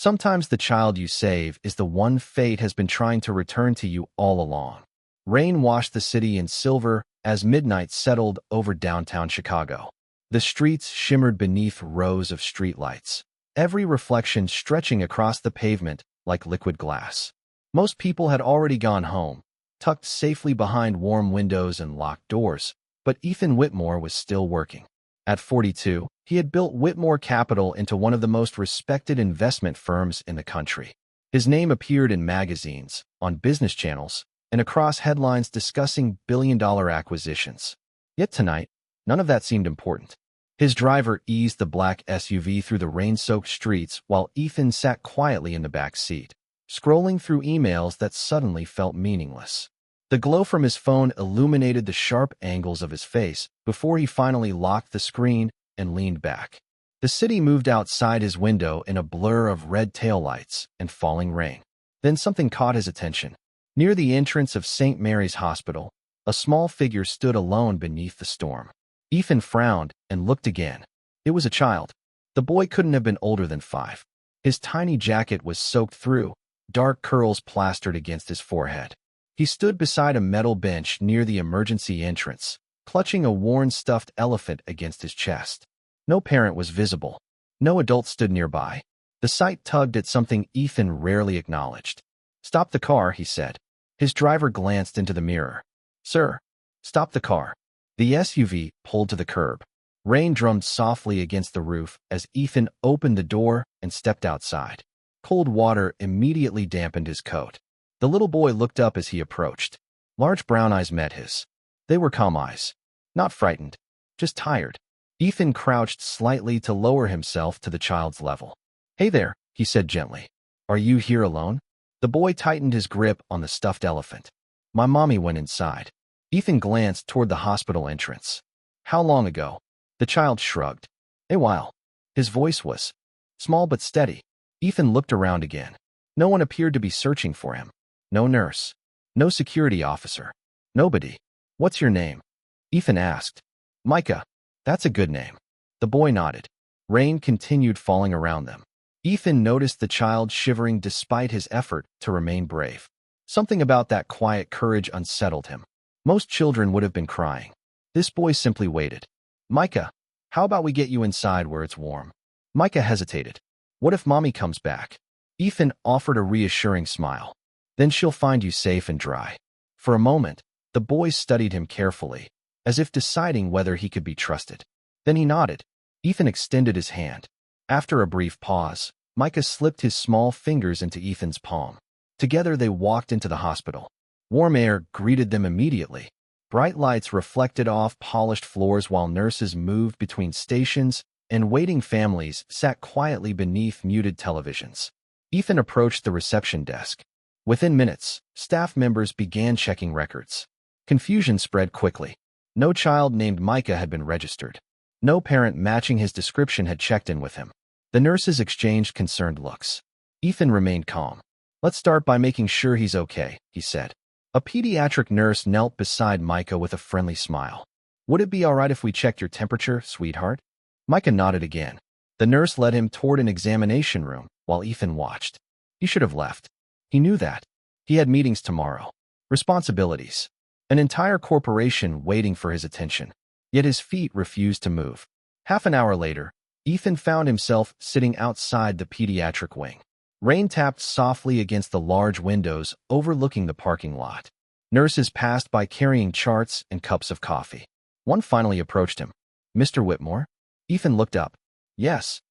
Sometimes the child you save is the one fate has been trying to return to you all along. Rain washed the city in silver as midnight settled over downtown Chicago. The streets shimmered beneath rows of streetlights, every reflection stretching across the pavement like liquid glass. Most people had already gone home, tucked safely behind warm windows and locked doors, but Ethan Whitmore was still working. At 42, he had built Whitmore Capital into one of the most respected investment firms in the country. His name appeared in magazines, on business channels, and across headlines discussing billion-dollar acquisitions. Yet tonight, none of that seemed important. His driver eased the black SUV through the rain-soaked streets while Ethan sat quietly in the back seat, scrolling through emails that suddenly felt meaningless. The glow from his phone illuminated the sharp angles of his face before he finally locked the screen and leaned back. The city moved outside his window in a blur of red taillights and falling rain. Then something caught his attention. Near the entrance of St. Mary's Hospital, a small figure stood alone beneath the storm. Ethan frowned and looked again. It was a child. The boy couldn't have been older than 5. His tiny jacket was soaked through, dark curls plastered against his forehead. He stood beside a metal bench near the emergency entrance, clutching a worn stuffed elephant against his chest. No parent was visible. No adult stood nearby. The sight tugged at something Ethan rarely acknowledged. "Stop the car," he said. His driver glanced into the mirror. "Sir, stop the car." The SUV pulled to the curb. Rain drummed softly against the roof as Ethan opened the door and stepped outside. Cold water immediately dampened his coat. The little boy looked up as he approached. Large brown eyes met his. They were calm eyes. Not frightened, just tired. Ethan crouched slightly to lower himself to the child's level. "Hey there," he said gently. "Are you here alone?" The boy tightened his grip on the stuffed elephant. "My mommy went inside." Ethan glanced toward the hospital entrance. "How long ago?" The child shrugged. "A while." His voice was small but steady. Ethan looked around again. No one appeared to be searching for him. No nurse. No security officer. Nobody. "What's your name?" Ethan asked. "Micah." "That's a good name." The boy nodded. Rain continued falling around them. Ethan noticed the child shivering despite his effort to remain brave. Something about that quiet courage unsettled him. Most children would have been crying. This boy simply waited. "Micah, how about we get you inside where it's warm?" Micah hesitated. "What if mommy comes back?" Ethan offered a reassuring smile. "Then she'll find you safe and dry." For a moment, the boy studied him carefully, as if deciding whether he could be trusted. Then he nodded. Ethan extended his hand. After a brief pause, Micah slipped his small fingers into Ethan's palm. Together they walked into the hospital. Warm air greeted them immediately. Bright lights reflected off polished floors while nurses moved between stations and waiting families sat quietly beneath muted televisions. Ethan approached the reception desk. Within minutes, staff members began checking records. Confusion spread quickly. No child named Micah had been registered. No parent matching his description had checked in with him. The nurses exchanged concerned looks. Ethan remained calm. "Let's start by making sure he's okay," he said. A pediatric nurse knelt beside Micah with a friendly smile. "Would it be all right if we checked your temperature, sweetheart?" Micah nodded again. The nurse led him toward an examination room while Ethan watched. He should have left. He knew that. He had meetings tomorrow. Responsibilities. An entire corporation waiting for his attention. Yet his feet refused to move. Half an hour later, Ethan found himself sitting outside the pediatric wing. Rain tapped softly against the large windows overlooking the parking lot. Nurses passed by carrying charts and cups of coffee. One finally approached him. "Mr. Whitmore?" Ethan looked up. "Yes."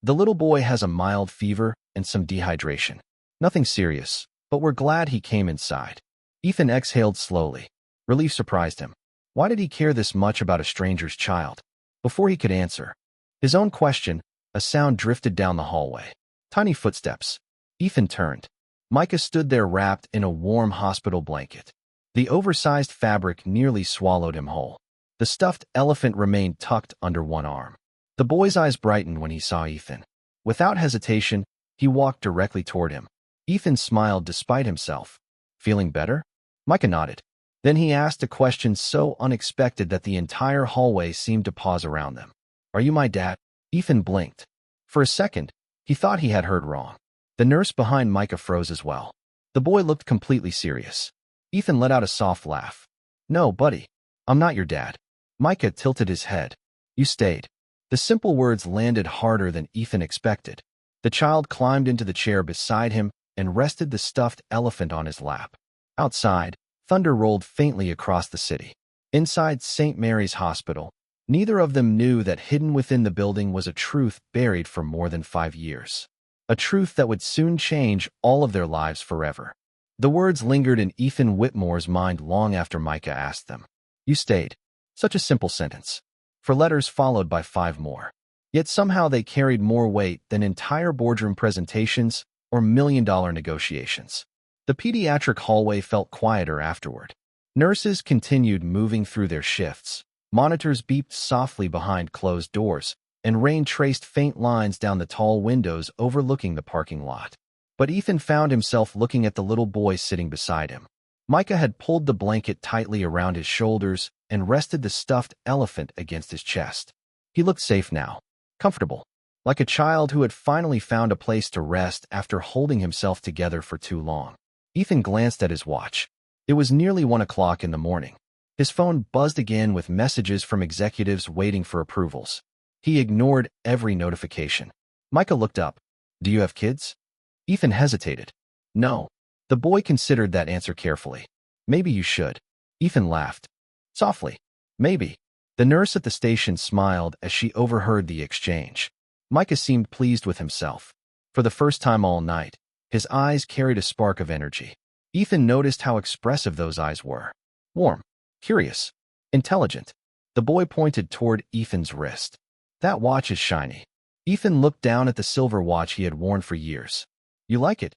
"The little boy has a mild fever and some dehydration. Nothing serious, but we're glad he came inside." Ethan exhaled slowly. Relief surprised him. Why did he care this much about a stranger's child? Before he could answer his own question, a sound drifted down the hallway. Tiny footsteps. Ethan turned. Micah stood there wrapped in a warm hospital blanket. The oversized fabric nearly swallowed him whole. The stuffed elephant remained tucked under one arm. The boy's eyes brightened when he saw Ethan. Without hesitation, he walked directly toward him. Ethan smiled despite himself. "Feeling better?" Micah nodded. Then he asked a question so unexpected that the entire hallway seemed to pause around them. "Are you my dad?" Ethan blinked. For a second, he thought he had heard wrong. The nurse behind Micah froze as well. The boy looked completely serious. Ethan let out a soft laugh. "No, buddy. I'm not your dad." Micah tilted his head. "You stayed." The simple words landed harder than Ethan expected. The child climbed into the chair beside him and rested the stuffed elephant on his lap. Outside, thunder rolled faintly across the city. Inside St. Mary's Hospital, neither of them knew that hidden within the building was a truth buried for more than 5 years. A truth that would soon change all of their lives forever. The words lingered in Ethan Whitmore's mind long after Micah asked them. "You stayed." Such a simple sentence. 4 letters followed by 5 more. Yet somehow they carried more weight than entire boardroom presentations or million-dollar negotiations. The pediatric hallway felt quieter afterward. Nurses continued moving through their shifts. Monitors beeped softly behind closed doors, and rain traced faint lines down the tall windows overlooking the parking lot. But Ethan found himself looking at the little boy sitting beside him. Micah had pulled the blanket tightly around his shoulders and rested the stuffed elephant against his chest. He looked safe now, comfortable, like a child who had finally found a place to rest after holding himself together for too long. Ethan glanced at his watch. It was nearly 1 o'clock in the morning. His phone buzzed again with messages from executives waiting for approvals. He ignored every notification. Micah looked up. "Do you have kids?" Ethan hesitated. "No." The boy considered that answer carefully. "Maybe you should." Ethan laughed. Softly. "Maybe." The nurse at the station smiled as she overheard the exchange. Micah seemed pleased with himself. For the first time all night, his eyes carried a spark of energy. Ethan noticed how expressive those eyes were. Warm, curious, intelligent. The boy pointed toward Ethan's wrist. "That watch is shiny." Ethan looked down at the silver watch he had worn for years. "You like it?"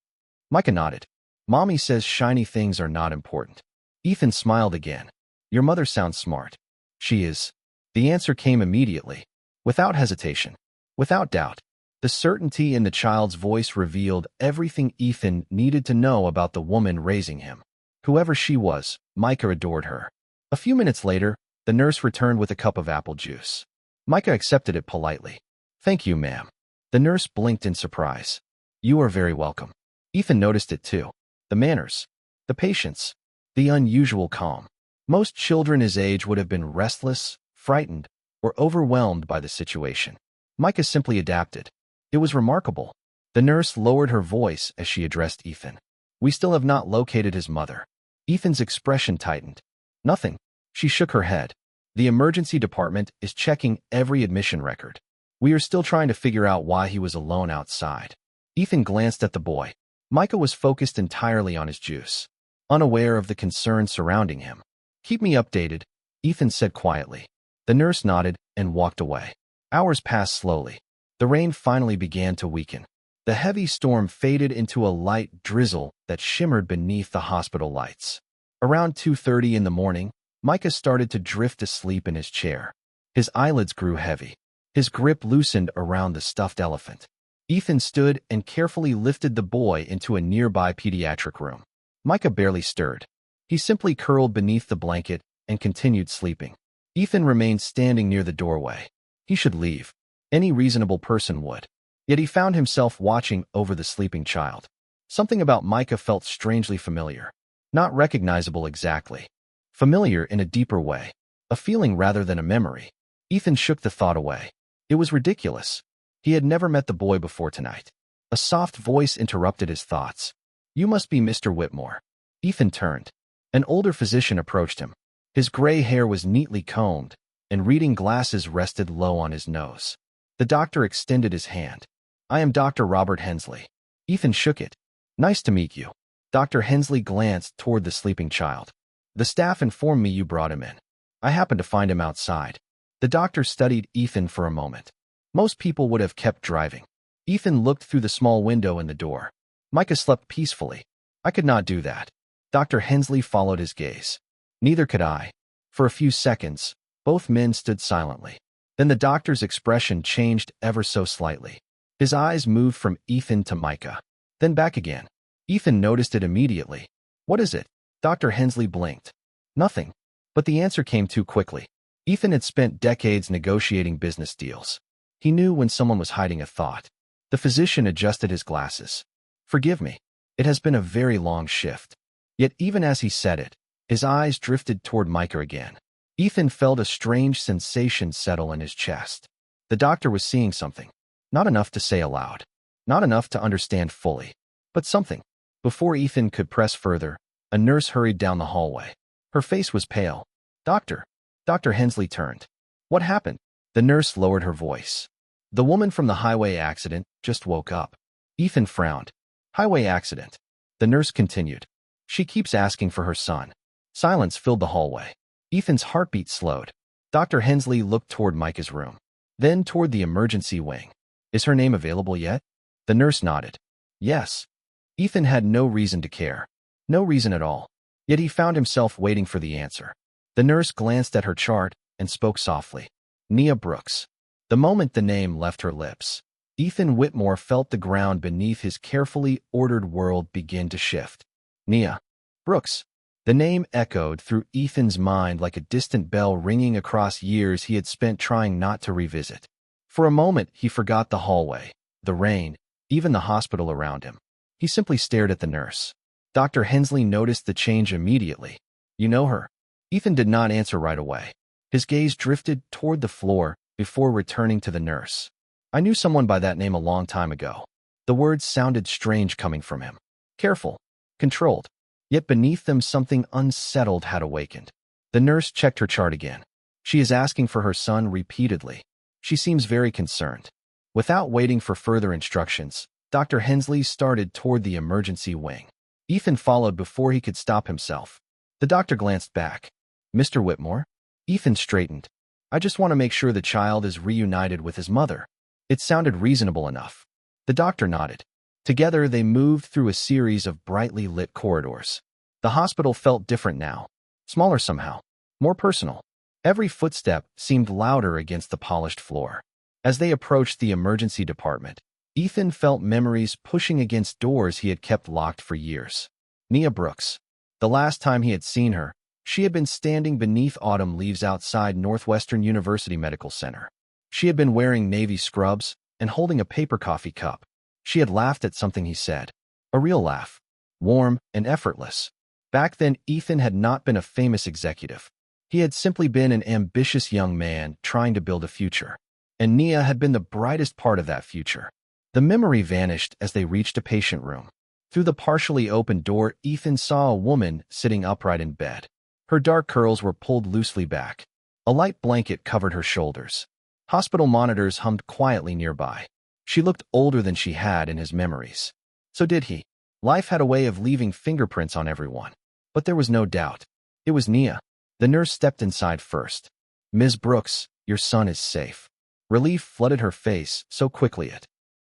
Micah nodded. "Mommy says shiny things are not important." Ethan smiled again. "Your mother sounds smart." "She is." The answer came immediately, without hesitation, without doubt. The certainty in the child's voice revealed everything Ethan needed to know about the woman raising him. Whoever she was, Micah adored her. A few minutes later, the nurse returned with a cup of apple juice. Micah accepted it politely. "Thank you, ma'am." The nurse blinked in surprise. "You are very welcome." Ethan noticed it too. The manners, the patience, the unusual calm. Most children his age would have been restless, frightened, or overwhelmed by the situation. Micah simply adapted. It was remarkable. The nurse lowered her voice as she addressed Ethan. "We still have not located his mother." Ethan's expression tightened. "Nothing." She shook her head. "The emergency department is checking every admission record. We are still trying to figure out why he was alone outside." Ethan glanced at the boy. Micah was focused entirely on his juice, unaware of the concern surrounding him. "Keep me updated," Ethan said quietly. The nurse nodded and walked away. Hours passed slowly. The rain finally began to weaken. The heavy storm faded into a light drizzle that shimmered beneath the hospital lights. Around 2:30 in the morning, Micah started to drift asleep in his chair. His eyelids grew heavy. His grip loosened around the stuffed elephant. Ethan stood and carefully lifted the boy into a nearby pediatric room. Micah barely stirred. He simply curled beneath the blanket and continued sleeping. Ethan remained standing near the doorway. He should leave. Any reasonable person would. Yet he found himself watching over the sleeping child. Something about Micah felt strangely familiar. Not recognizable exactly. Familiar in a deeper way. A feeling rather than a memory. Ethan shook the thought away. It was ridiculous. He had never met the boy before tonight. A soft voice interrupted his thoughts. "You must be Mr. Whitmore." Ethan turned. An older physician approached him. His gray hair was neatly combed, and reading glasses rested low on his nose. The doctor extended his hand. "I am Dr. Robert Hensley." Ethan shook it. "Nice to meet you." Dr. Hensley glanced toward the sleeping child. "The staff informed me you brought him in. I happened to find him outside." The doctor studied Ethan for a moment. Most people would have kept driving. Ethan looked through the small window in the door. Micah slept peacefully. "I could not do that." Dr. Hensley followed his gaze. "Neither could I." For a few seconds, both men stood silently. Then the doctor's expression changed ever so slightly. His eyes moved from Ethan to Micah, then back again. Ethan noticed it immediately. "What is it?" Dr. Hensley blinked. "Nothing." But the answer came too quickly. Ethan had spent decades negotiating business deals. He knew when someone was hiding a thought. The physician adjusted his glasses. Forgive me. It has been a very long shift. Yet even as he said it, his eyes drifted toward Micah again. Ethan felt a strange sensation settle in his chest. The doctor was seeing something. Not enough to say aloud. Not enough to understand fully. But something. Before Ethan could press further, a nurse hurried down the hallway. Her face was pale. Doctor. Dr. Hensley turned. What happened? The nurse lowered her voice. The woman from the highway accident just woke up. Ethan frowned. Highway accident. The nurse continued. She keeps asking for her son. Silence filled the hallway. Ethan's heartbeat slowed. Dr. Hensley looked toward Micah's room. Then toward the emergency wing. Is her name available yet? The nurse nodded. Yes. Ethan had no reason to care. No reason at all. Yet he found himself waiting for the answer. The nurse glanced at her chart and spoke softly. Nia Brooks. The moment the name left her lips, Ethan Whitmore felt the ground beneath his carefully ordered world begin to shift. Nia Brooks. The name echoed through Ethan's mind like a distant bell ringing across years he had spent trying not to revisit. For a moment, he forgot the hallway, the rain, even the hospital around him. He simply stared at the nurse. Dr. Hensley noticed the change immediately. You know her? Ethan did not answer right away. His gaze drifted toward the floor before returning to the nurse. I knew someone by that name a long time ago. The words sounded strange coming from him. Careful, controlled. Yet beneath them something unsettled had awakened. The nurse checked her chart again. She is asking for her son repeatedly. She seems very concerned. Without waiting for further instructions, Dr. Hensley started toward the emergency wing. Ethan followed before he could stop himself. The doctor glanced back. Mr. Whitmore? Ethan straightened. I just want to make sure the child is reunited with his mother. It sounded reasonable enough. The doctor nodded. Together they moved through a series of brightly lit corridors. The hospital felt different now. Smaller somehow. More personal. Every footstep seemed louder against the polished floor. As they approached the emergency department, Ethan felt memories pushing against doors he had kept locked for years. Nia Brooks. The last time he had seen her, she had been standing beneath autumn leaves outside Northwestern University Medical Center. She had been wearing navy scrubs and holding a paper coffee cup. She had laughed at something he said. A real laugh. Warm and effortless. Back then, Ethan had not been a famous executive. He had simply been an ambitious young man trying to build a future. And Nia had been the brightest part of that future. The memory vanished as they reached a patient room. Through the partially open door, Ethan saw a woman sitting upright in bed. Her dark curls were pulled loosely back. A light blanket covered her shoulders. Hospital monitors hummed quietly nearby. She looked older than she had in his memories. So did he. Life had a way of leaving fingerprints on everyone. But there was no doubt. It was Nia. The nurse stepped inside first. Ms. Brooks, your son is safe. Relief flooded her face so quickly it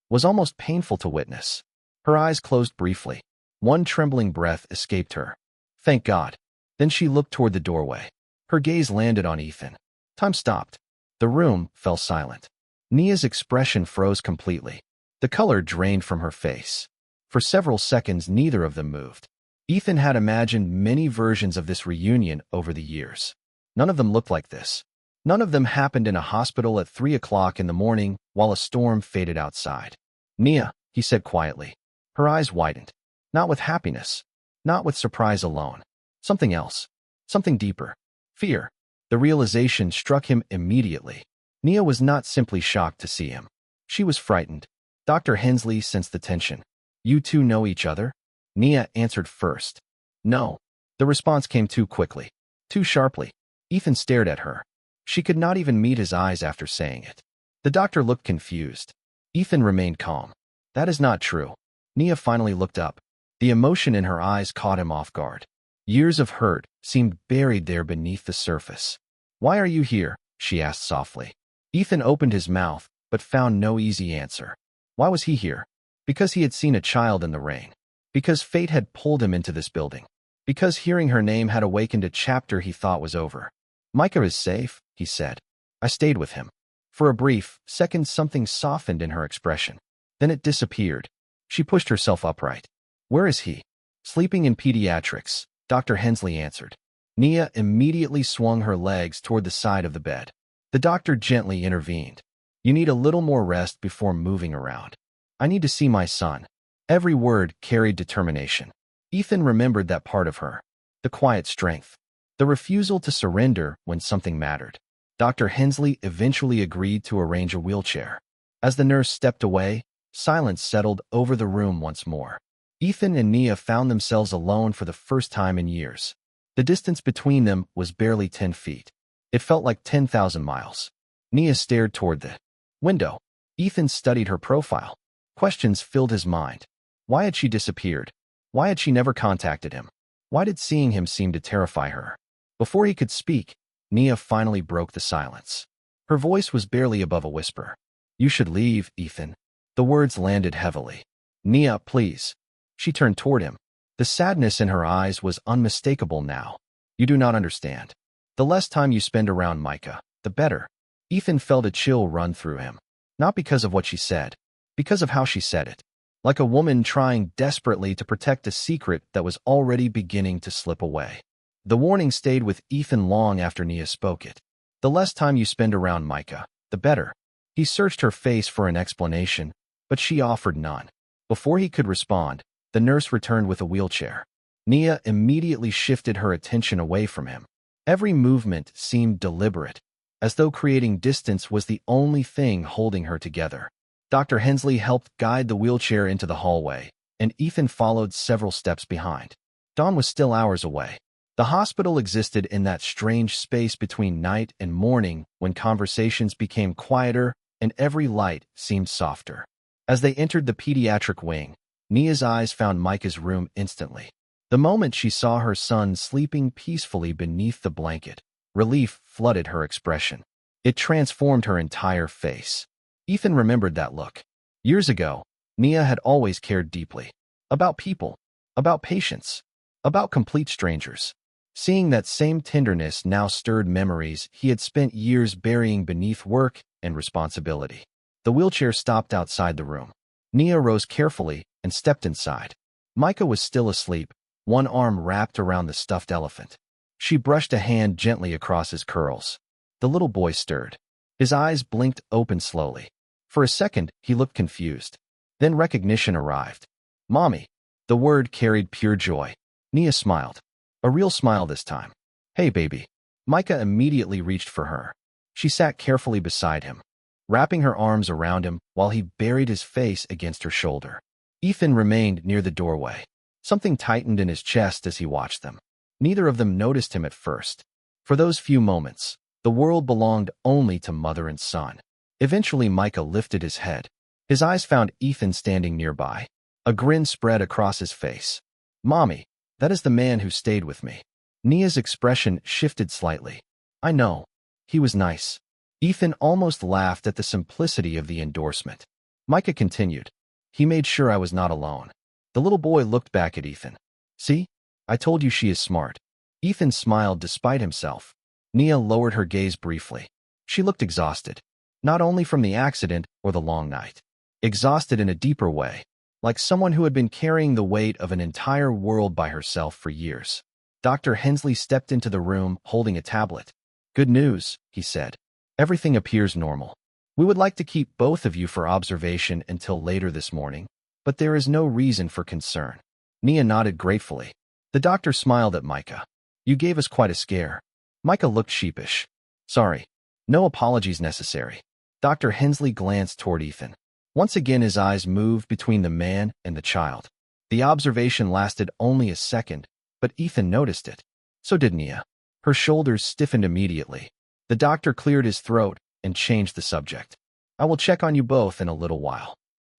was almost painful to witness. Her eyes closed briefly. One trembling breath escaped her. Thank God. Then she looked toward the doorway. Her gaze landed on Ethan. Time stopped. The room fell silent. Nia's expression froze completely. The color drained from her face. For several seconds, neither of them moved. Ethan had imagined many versions of this reunion over the years. None of them looked like this. None of them happened in a hospital at 3 o'clock in the morning while a storm faded outside. Nia, he said quietly. Her eyes widened. Not with happiness. Not with surprise alone. Something else. Something deeper. Fear. The realization struck him immediately. Nia was not simply shocked to see him. She was frightened. Dr. Hensley sensed the tension. You two know each other? Nia answered first. No. The response came too quickly. Too sharply. Ethan stared at her. She could not even meet his eyes after saying it. The doctor looked confused. Ethan remained calm. That is not true. Nia finally looked up. The emotion in her eyes caught him off guard. Years of hurt seemed buried there beneath the surface. Why are you here? She asked softly. Ethan opened his mouth, but found no easy answer. Why was he here? Because he had seen a child in the rain. Because fate had pulled him into this building. Because hearing her name had awakened a chapter he thought was over. Micah is safe, he said. I stayed with him. For a brief second, something softened in her expression. Then it disappeared. She pushed herself upright. Where is he? Sleeping in pediatrics, Dr. Hensley answered. Nia immediately swung her legs toward the side of the bed. The doctor gently intervened. You need a little more rest before moving around. I need to see my son. Every word carried determination. Ethan remembered that part of her. The quiet strength. The refusal to surrender when something mattered. Dr. Hensley eventually agreed to arrange a wheelchair. As the nurse stepped away, silence settled over the room once more. Ethan and Nia found themselves alone for the first time in years. The distance between them was barely 10 feet. It felt like 10,000 miles. Nia stared toward the window. Ethan studied her profile. Questions filled his mind. Why had she disappeared? Why had she never contacted him? Why did seeing him seem to terrify her? Before he could speak, Nia finally broke the silence. Her voice was barely above a whisper. You should leave, Ethan. The words landed heavily. Nia, please. She turned toward him. The sadness in her eyes was unmistakable now. You do not understand. The less time you spend around Micah, the better. Ethan felt a chill run through him. Not because of what she said, because of how she said it. Like a woman trying desperately to protect a secret that was already beginning to slip away. The warning stayed with Ethan long after Nia spoke it. The less time you spend around Micah, the better. He searched her face for an explanation, but she offered none. Before he could respond, the nurse returned with a wheelchair. Nia immediately shifted her attention away from him. Every movement seemed deliberate, as though creating distance was the only thing holding her together. Dr. Hensley helped guide the wheelchair into the hallway, and Ethan followed several steps behind. Dawn was still hours away. The hospital existed in that strange space between night and morning when conversations became quieter and every light seemed softer. As they entered the pediatric wing, Nia's eyes found Micah's room instantly. The moment she saw her son sleeping peacefully beneath the blanket, relief flooded her expression. It transformed her entire face. Ethan remembered that look. Years ago, Nia had always cared deeply. About people, about patients, about complete strangers. Seeing that same tenderness now stirred memories he had spent years burying beneath work and responsibility. The wheelchair stopped outside the room. Nia rose carefully and stepped inside. Micah was still asleep, one arm wrapped around the stuffed elephant. She brushed a hand gently across his curls. The little boy stirred. His eyes blinked open slowly. For a second, he looked confused. Then recognition arrived. Mommy. The word carried pure joy. Nia smiled. A real smile this time. Hey, baby. Micah immediately reached for her. She sat carefully beside him, wrapping her arms around him while he buried his face against her shoulder. Ethan remained near the doorway. Something tightened in his chest as he watched them. Neither of them noticed him at first. For those few moments, the world belonged only to mother and son. Eventually, Micah lifted his head. His eyes found Ethan standing nearby. A grin spread across his face. Mommy, that is the man who stayed with me. Nia's expression shifted slightly. I know. He was nice. Ethan almost laughed at the simplicity of the endorsement. Micah continued. He made sure I was not alone. The little boy looked back at Ethan. See? I told you she is smart. Ethan smiled despite himself. Nia lowered her gaze briefly. She looked exhausted. Not only from the accident or the long night. Exhausted in a deeper way. Like someone who had been carrying the weight of an entire world by herself for years. Dr. Hensley stepped into the room holding a tablet. Good news, he said. Everything appears normal. We would like to keep both of you for observation until later this morning, but there is no reason for concern. Nia nodded gratefully. The doctor smiled at Micah. You gave us quite a scare. Micah looked sheepish. Sorry. No apologies necessary. Dr. Hensley glanced toward Ethan. Once again his eyes moved between the man and the child. The observation lasted only a second, but Ethan noticed it. So did Nia. Her shoulders stiffened immediately. The doctor cleared his throat and changed the subject. I will check on you both in a little while.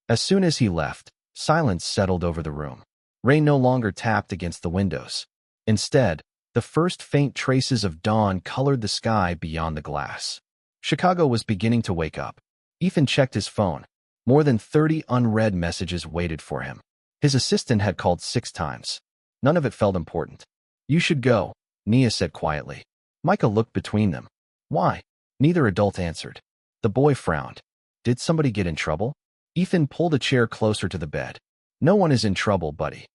As soon as he left, silence settled over the room. Rain no longer tapped against the windows. Instead, the first faint traces of dawn colored the sky beyond the glass. Chicago was beginning to wake up. Ethan checked his phone. More than 30 unread messages waited for him. His assistant had called 6 times. None of it felt important. You should go, Nia said quietly. Micah looked between them. Why? Neither adult answered. The boy frowned. Did somebody get in trouble? Ethan pulled a chair closer to the bed. No one is in trouble, buddy.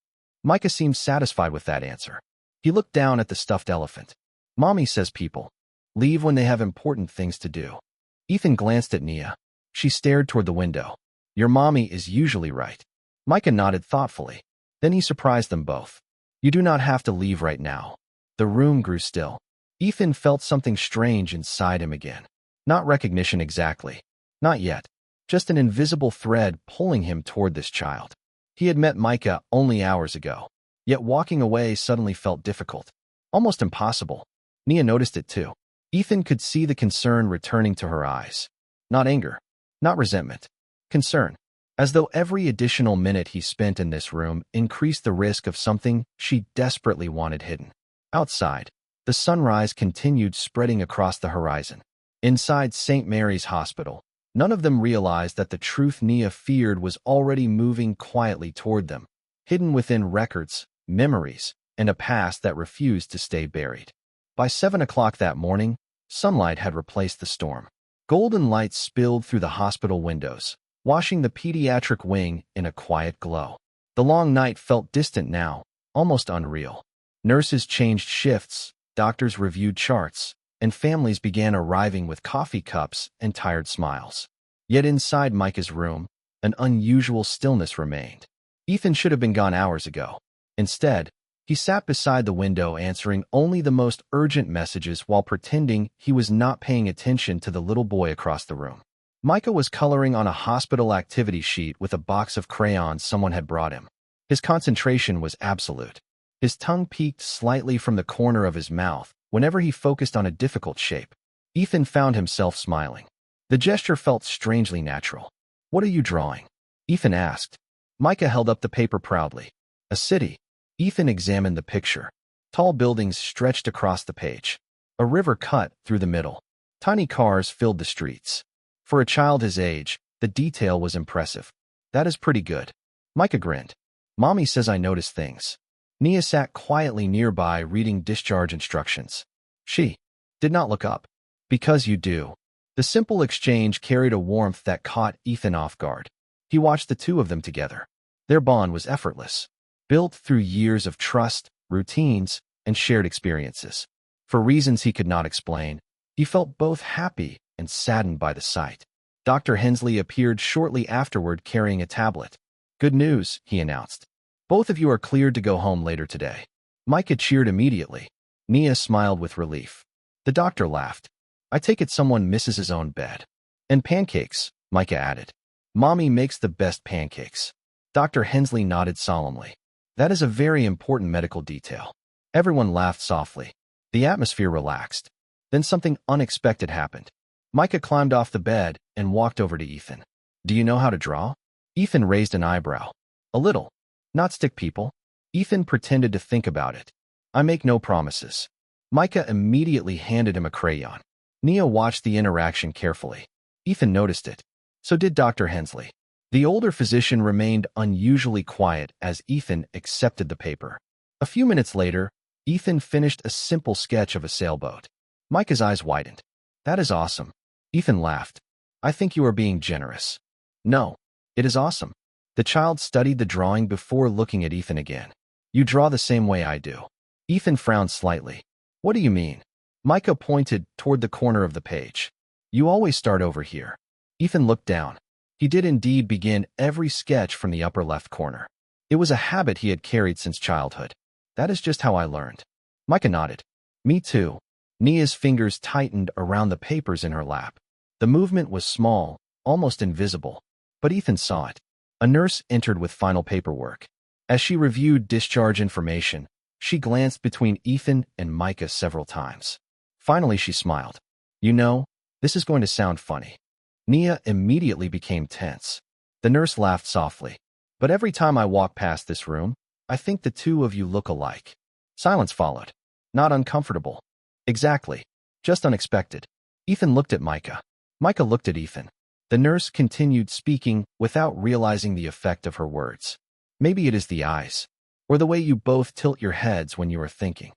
Micah seemed satisfied with that answer. He looked down at the stuffed elephant. Mommy says people leave when they have important things to do. Ethan glanced at Nia. She stared toward the window. Your mommy is usually right. Micah nodded thoughtfully. Then he surprised them both. You do not have to leave right now. The room grew still. Ethan felt something strange inside him again. Not recognition exactly. Not yet. Just an invisible thread pulling him toward this child. He had met Micah only hours ago. Yet walking away suddenly felt difficult. Almost impossible. Nia noticed it too. Ethan could see the concern returning to her eyes. Not anger. Not resentment. Concern. As though every additional minute he spent in this room increased the risk of something she desperately wanted hidden. Outside, the sunrise continued spreading across the horizon. Inside St. Mary's Hospital, none of them realized that the truth Nia feared was already moving quietly toward them, hidden within records, memories, and a past that refused to stay buried. By 7 o'clock that morning, sunlight had replaced the storm. Golden light spilled through the hospital windows, washing the pediatric wing in a quiet glow. The long night felt distant now, almost unreal. Nurses changed shifts, doctors reviewed charts, and families began arriving with coffee cups and tired smiles. Yet inside Micah's room, an unusual stillness remained. Ethan should have been gone hours ago. Instead, he sat beside the window answering only the most urgent messages while pretending he was not paying attention to the little boy across the room. Micah was coloring on a hospital activity sheet with a box of crayons someone had brought him. His concentration was absolute. His tongue peeked slightly from the corner of his mouth whenever he focused on a difficult shape. Ethan found himself smiling. The gesture felt strangely natural. "What are you drawing?" Ethan asked. Micah held up the paper proudly. "A city." Ethan examined the picture. Tall buildings stretched across the page. A river cut through the middle. Tiny cars filled the streets. For a child his age, the detail was impressive. "That is pretty good." Micah grinned. "Mommy says I notice things." Nia sat quietly nearby reading discharge instructions. She did not look up. "Because you do." The simple exchange carried a warmth that caught Ethan off guard. He watched the two of them together. Their bond was effortless, built through years of trust, routines, and shared experiences. For reasons he could not explain, he felt both happy and saddened by the sight. Dr. Hensley appeared shortly afterward carrying a tablet. "Good news," he announced. "Both of you are cleared to go home later today." Micah cheered immediately. Nia smiled with relief. The doctor laughed. "I take it someone misses his own bed." "And pancakes," Micah added. "Mommy makes the best pancakes." Dr. Hensley nodded solemnly. "That is a very important medical detail." Everyone laughed softly. The atmosphere relaxed. Then something unexpected happened. Micah climbed off the bed and walked over to Ethan. "Do you know how to draw?" Ethan raised an eyebrow. "A little. Not stick people." Ethan pretended to think about it. "I make no promises." Micah immediately handed him a crayon. Nia watched the interaction carefully. Ethan noticed it. So did Dr. Hensley. The older physician remained unusually quiet as Ethan accepted the paper. A few minutes later, Ethan finished a simple sketch of a sailboat. Micah's eyes widened. "That is awesome." Ethan laughed. "I think you are being generous." "No, it is awesome." The child studied the drawing before looking at Ethan again. "You draw the same way I do." Ethan frowned slightly. "What do you mean?" Micah pointed toward the corner of the page. "You always start over here." Ethan looked down. He did indeed begin every sketch from the upper left corner. It was a habit he had carried since childhood. "That is just how I learned." Micah nodded. "Me too." Nia's fingers tightened around the papers in her lap. The movement was small, almost invisible, but Ethan saw it. A nurse entered with final paperwork. As she reviewed discharge information, she glanced between Ethan and Micah several times. Finally, she smiled. "You know, this is going to sound funny." Nia immediately became tense. The nurse laughed softly. "But every time I walk past this room, I think the two of you look alike." Silence followed. "Not uncomfortable." "Exactly. Just unexpected." Ethan looked at Micah. Micah looked at Ethan. The nurse continued speaking without realizing the effect of her words. "Maybe it is the eyes, or the way you both tilt your heads when you are thinking."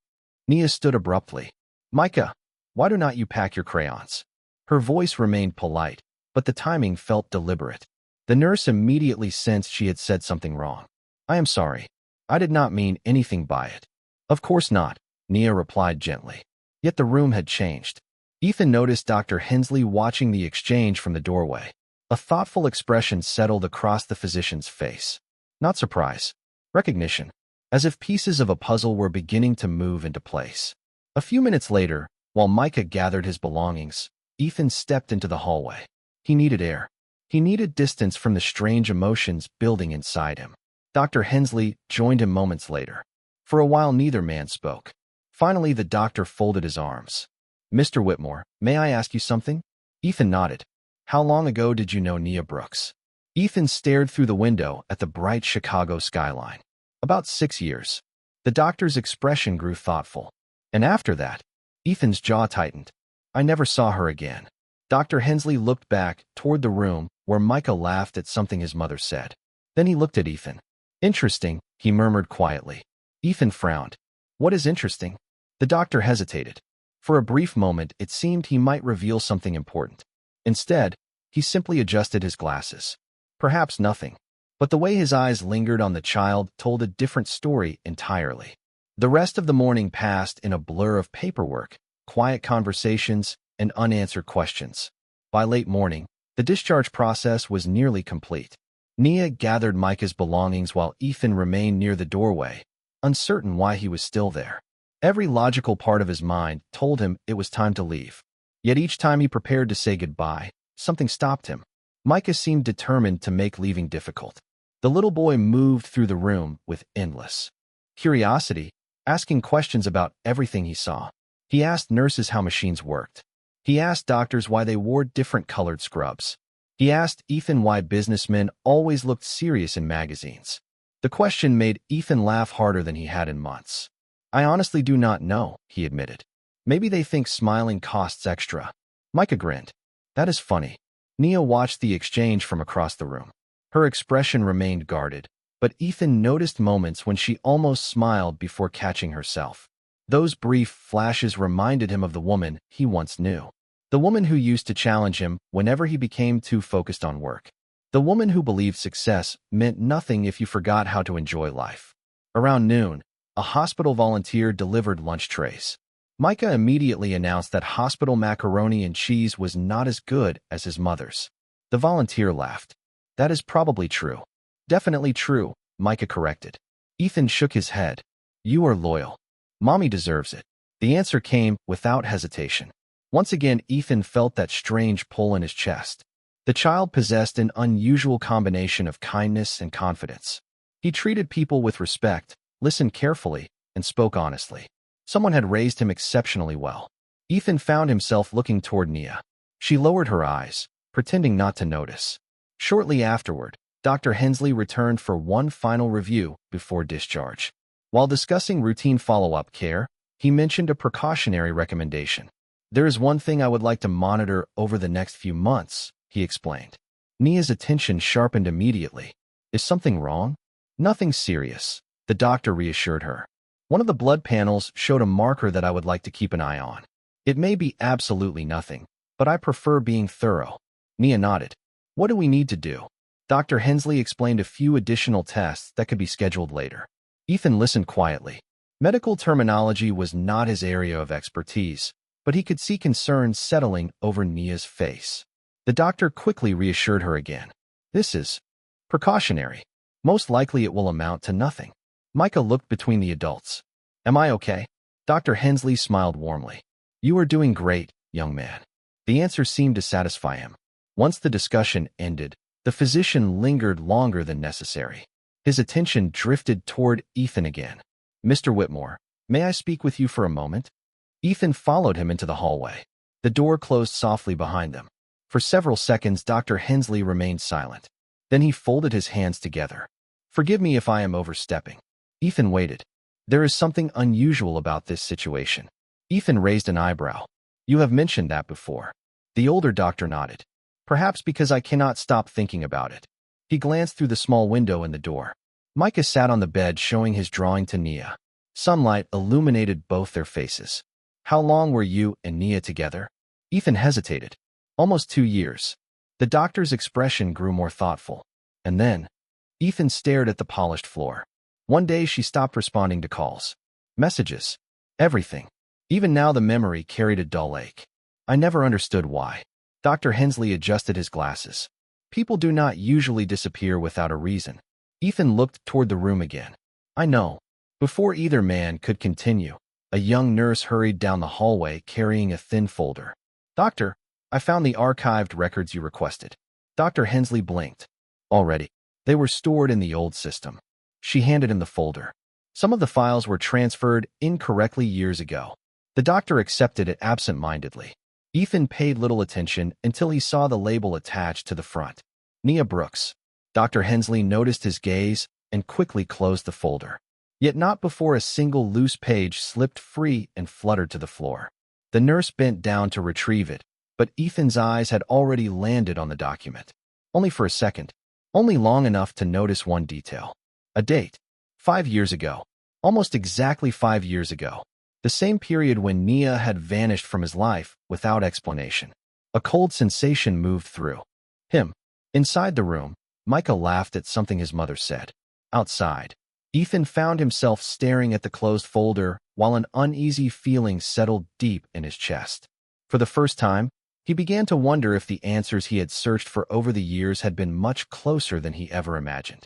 Nia stood abruptly. "Micah, why do not you pack your crayons?" Her voice remained polite, but the timing felt deliberate. The nurse immediately sensed she had said something wrong. "I am sorry. I did not mean anything by it." "Of course not," Nia replied gently. Yet the room had changed. Ethan noticed Dr. Hensley watching the exchange from the doorway. A thoughtful expression settled across the physician's face. Not surprise. Recognition. As if pieces of a puzzle were beginning to move into place. A few minutes later, while Micah gathered his belongings, Ethan stepped into the hallway. He needed air. He needed distance from the strange emotions building inside him. Dr. Hensley joined him moments later. For a while, neither man spoke. Finally, the doctor folded his arms. "Mr. Whitmore, may I ask you something?" Ethan nodded. "How long ago did you know Nia Brooks?" Ethan stared through the window at the bright Chicago skyline. "About 6 years." The doctor's expression grew thoughtful. "And after that?" Ethan's jaw tightened. "I never saw her again." Dr. Hensley looked back toward the room where Micah laughed at something his mother said. Then he looked at Ethan. "Interesting," he murmured quietly. Ethan frowned. "What is interesting?" The doctor hesitated. For a brief moment, it seemed he might reveal something important. Instead, he simply adjusted his glasses. Perhaps nothing. But the way his eyes lingered on the child told a different story entirely. The rest of the morning passed in a blur of paperwork, quiet conversations, and unanswered questions. By late morning, the discharge process was nearly complete. Nia gathered Micah's belongings while Ethan remained near the doorway, uncertain why he was still there. Every logical part of his mind told him it was time to leave. Yet each time he prepared to say goodbye, something stopped him. Micah seemed determined to make leaving difficult. The little boy moved through the room with endless curiosity, asking questions about everything he saw. He asked nurses how machines worked. He asked doctors why they wore different colored scrubs. He asked Ethan why businessmen always looked serious in magazines. The question made Ethan laugh harder than he had in months. "I honestly do not know," he admitted. "Maybe they think smiling costs extra." Micah grinned. "That is funny." Nia watched the exchange from across the room. Her expression remained guarded, but Ethan noticed moments when she almost smiled before catching herself. Those brief flashes reminded him of the woman he once knew. The woman who used to challenge him whenever he became too focused on work. The woman who believed success meant nothing if you forgot how to enjoy life. Around noon, a hospital volunteer delivered lunch trays. Micah immediately announced that hospital macaroni and cheese was not as good as his mother's. The volunteer laughed. "That is probably true." "Definitely true," Micah corrected. Ethan shook his head. "You are loyal. Mommy deserves it." The answer came without hesitation. Once again, Ethan felt that strange pull in his chest. The child possessed an unusual combination of kindness and confidence. He treated people with respect, listened carefully, and spoke honestly. Someone had raised him exceptionally well. Ethan found himself looking toward Nia. She lowered her eyes, pretending not to notice. Shortly afterward, Dr. Hensley returned for one final review before discharge. While discussing routine follow-up care, he mentioned a precautionary recommendation. "There is one thing I would like to monitor over the next few months," he explained. Nia's attention sharpened immediately. "Is something wrong?" "Nothing serious," the doctor reassured her. "One of the blood panels showed a marker that I would like to keep an eye on. It may be absolutely nothing, but I prefer being thorough." Nia nodded. "What do we need to do?" Dr. Hensley explained a few additional tests that could be scheduled later. Ethan listened quietly. Medical terminology was not his area of expertise, but he could see concern settling over Nia's face. The doctor quickly reassured her again. "This is precautionary. Most likely it will amount to nothing." Micah looked between the adults. "Am I okay?" Dr. Hensley smiled warmly. "You are doing great, young man." The answer seemed to satisfy him. Once the discussion ended, the physician lingered longer than necessary. His attention drifted toward Ethan again. "Mr. Whitmore, may I speak with you for a moment?" Ethan followed him into the hallway. The door closed softly behind them. For several seconds, Dr. Hensley remained silent. Then he folded his hands together. "Forgive me if I am overstepping." Ethan waited. "There is something unusual about this situation." Ethan raised an eyebrow. "You have mentioned that before." The older doctor nodded. "Perhaps because I cannot stop thinking about it." He glanced through the small window in the door. Micah sat on the bed showing his drawing to Nia. Sunlight illuminated both their faces. "How long were you and Nia together?" Ethan hesitated. "Almost 2 years." The doctor's expression grew more thoughtful. And then, Ethan stared at the polished floor. One day she stopped responding to calls. Messages. Everything. Even now the memory carried a dull ache. I never understood why. Dr. Hensley adjusted his glasses. People do not usually disappear without a reason. Ethan looked toward the room again. I know. Before either man could continue, a young nurse hurried down the hallway carrying a thin folder. Doctor, I found the archived records you requested. Dr. Hensley blinked. Already. They were stored in the old system. She handed him the folder. Some of the files were transferred incorrectly years ago. The doctor accepted it absent-mindedly. Ethan paid little attention until he saw the label attached to the front. Nia Brooks. Dr. Hensley noticed his gaze and quickly closed the folder. Yet not before a single loose page slipped free and fluttered to the floor. The nurse bent down to retrieve it, but Ethan's eyes had already landed on the document. Only for a second. Only long enough to notice one detail. A date. 5 years ago. Almost exactly 5 years ago. The same period when Nia had vanished from his life without explanation. A cold sensation moved through him. Inside the room, Micah laughed at something his mother said. Outside, Ethan found himself staring at the closed folder while an uneasy feeling settled deep in his chest. For the first time, he began to wonder if the answers he had searched for over the years had been much closer than he ever imagined.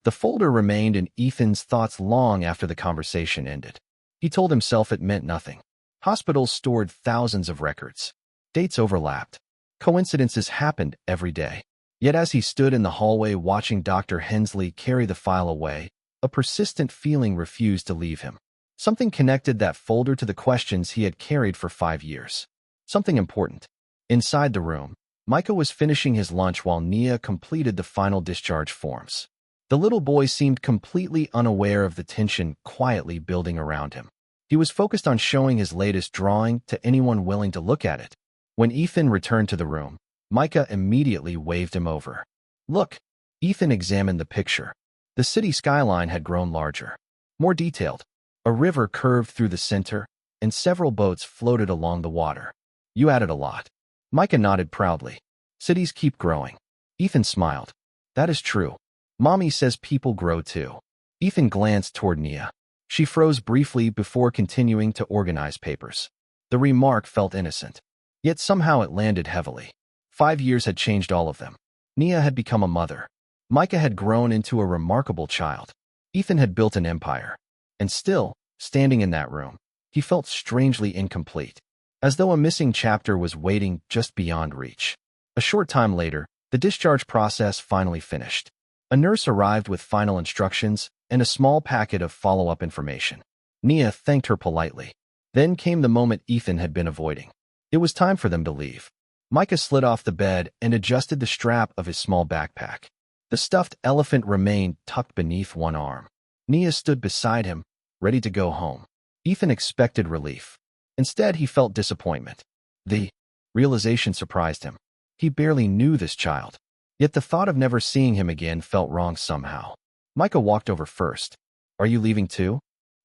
The folder remained in Ethan's thoughts long after the conversation ended. He told himself it meant nothing. Hospitals stored thousands of records. Dates overlapped. Coincidences happened every day. Yet as he stood in the hallway watching Dr. Hensley carry the file away, a persistent feeling refused to leave him. Something connected that folder to the questions he had carried for 5 years. Something important. Inside the room, Micah was finishing his lunch while Nia completed the final discharge forms. The little boy seemed completely unaware of the tension quietly building around him. He was focused on showing his latest drawing to anyone willing to look at it. When Ethan returned to the room, Micah immediately waved him over. Look! Ethan examined the picture. The city skyline had grown larger. More detailed. A river curved through the center, and several boats floated along the water. You added a lot. Micah nodded proudly. Cities keep growing. Ethan smiled. That is true. Mommy says people grow too. Ethan glanced toward Nia. She froze briefly before continuing to organize papers. The remark felt innocent. Yet somehow it landed heavily. 5 years had changed all of them. Nia had become a mother. Micah had grown into a remarkable child. Ethan had built an empire. And still, standing in that room, he felt strangely incomplete, as though a missing chapter was waiting just beyond reach. A short time later, the discharge process finally finished. A nurse arrived with final instructions and a small packet of follow-up information. Nia thanked her politely. Then came the moment Ethan had been avoiding. It was time for them to leave. Micah slid off the bed and adjusted the strap of his small backpack. The stuffed elephant remained tucked beneath one arm. Nia stood beside him, ready to go home. Ethan expected relief. Instead, he felt disappointment. The realization surprised him. He barely knew this child. Yet the thought of never seeing him again felt wrong somehow. Micah walked over first. Are you leaving too?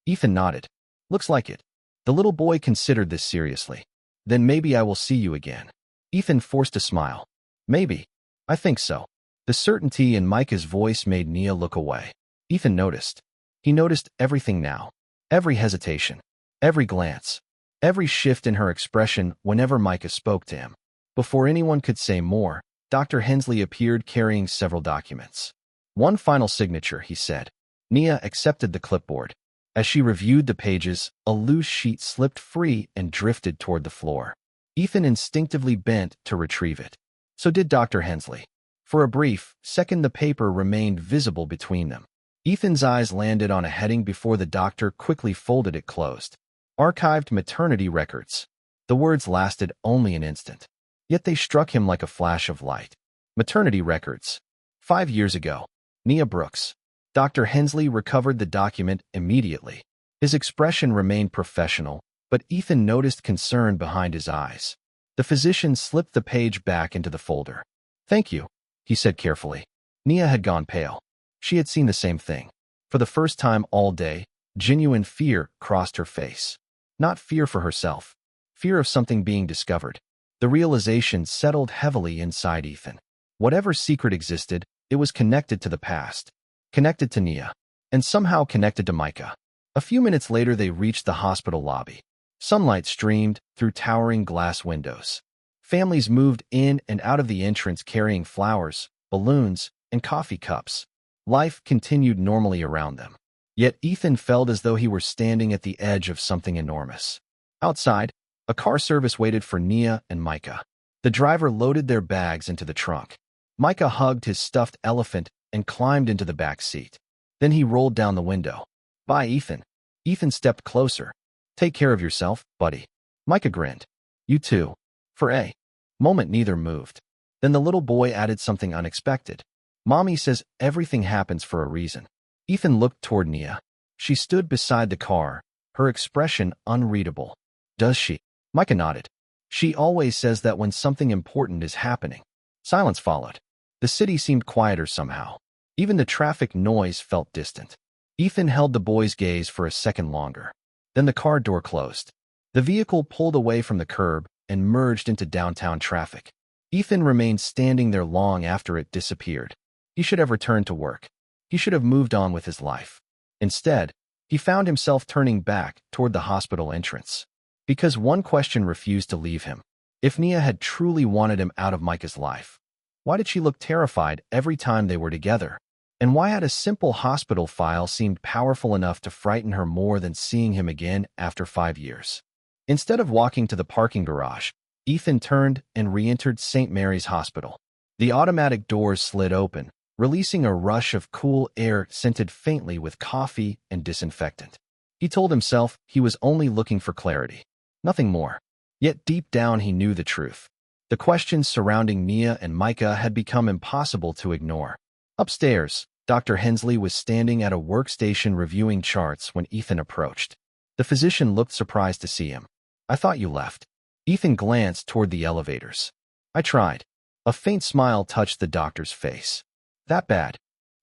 Ethan nodded. Looks like it. The little boy considered this seriously. Then maybe I will see you again. Ethan forced a smile. Maybe. I think so. The certainty in Micah's voice made Nia look away. Ethan noticed. He noticed everything now. Every hesitation. Every glance. Every shift in her expression whenever Micah spoke to him. Before anyone could say more, Dr. Hensley appeared carrying several documents. One final signature, he said. Nia accepted the clipboard. As she reviewed the pages, a loose sheet slipped free and drifted toward the floor. Ethan instinctively bent to retrieve it. So did Dr. Hensley. For a brief second, the paper remained visible between them. Ethan's eyes landed on a heading before the doctor quickly folded it closed. Archived maternity records. The words lasted only an instant. Yet they struck him like a flash of light. Maternity records. 5 years ago. Nia Brooks. Dr. Hensley recovered the document immediately. His expression remained professional, but Ethan noticed concern behind his eyes. The physician slipped the page back into the folder. Thank you, he said carefully. Nia had gone pale. She had seen the same thing. For the first time all day, genuine fear crossed her face. Not fear for herself. Fear of something being discovered. The realization settled heavily inside Ethan. Whatever secret existed, it was connected to the past. Connected to Nia. And somehow connected to Micah. A few minutes later they reached the hospital lobby. Sunlight streamed through towering glass windows. Families moved in and out of the entrance carrying flowers, balloons, and coffee cups. Life continued normally around them. Yet Ethan felt as though he were standing at the edge of something enormous. Outside, a car service waited for Nia and Micah. The driver loaded their bags into the trunk. Micah hugged his stuffed elephant and climbed into the back seat. Then he rolled down the window. "Bye, Ethan." Ethan stepped closer. "Take care of yourself, buddy." Micah grinned. "You too." For a moment, neither moved. Then the little boy added something unexpected. "Mommy says everything happens for a reason." Ethan looked toward Nia. She stood beside the car, her expression unreadable. "Does she?" Micah nodded. "She always says that when something important is happening." Silence followed. The city seemed quieter somehow. Even the traffic noise felt distant. Ethan held the boy's gaze for a second longer. Then the car door closed. The vehicle pulled away from the curb and merged into downtown traffic. Ethan remained standing there long after it disappeared. He should have returned to work. He should have moved on with his life. Instead, he found himself turning back toward the hospital entrance. Because one question refused to leave him. If Nia had truly wanted him out of Micah's life, why did she look terrified every time they were together? And why had a simple hospital file seemed powerful enough to frighten her more than seeing him again after 5 years? Instead of walking to the parking garage, Ethan turned and re-entered St. Mary's Hospital. The automatic doors slid open, releasing a rush of cool air scented faintly with coffee and disinfectant. He told himself he was only looking for clarity. Nothing more. Yet deep down he knew the truth. The questions surrounding Nia and Micah had become impossible to ignore. Upstairs, Dr. Hensley was standing at a workstation reviewing charts when Ethan approached. The physician looked surprised to see him. "I thought you left." Ethan glanced toward the elevators. "I tried." A faint smile touched the doctor's face. "That bad?"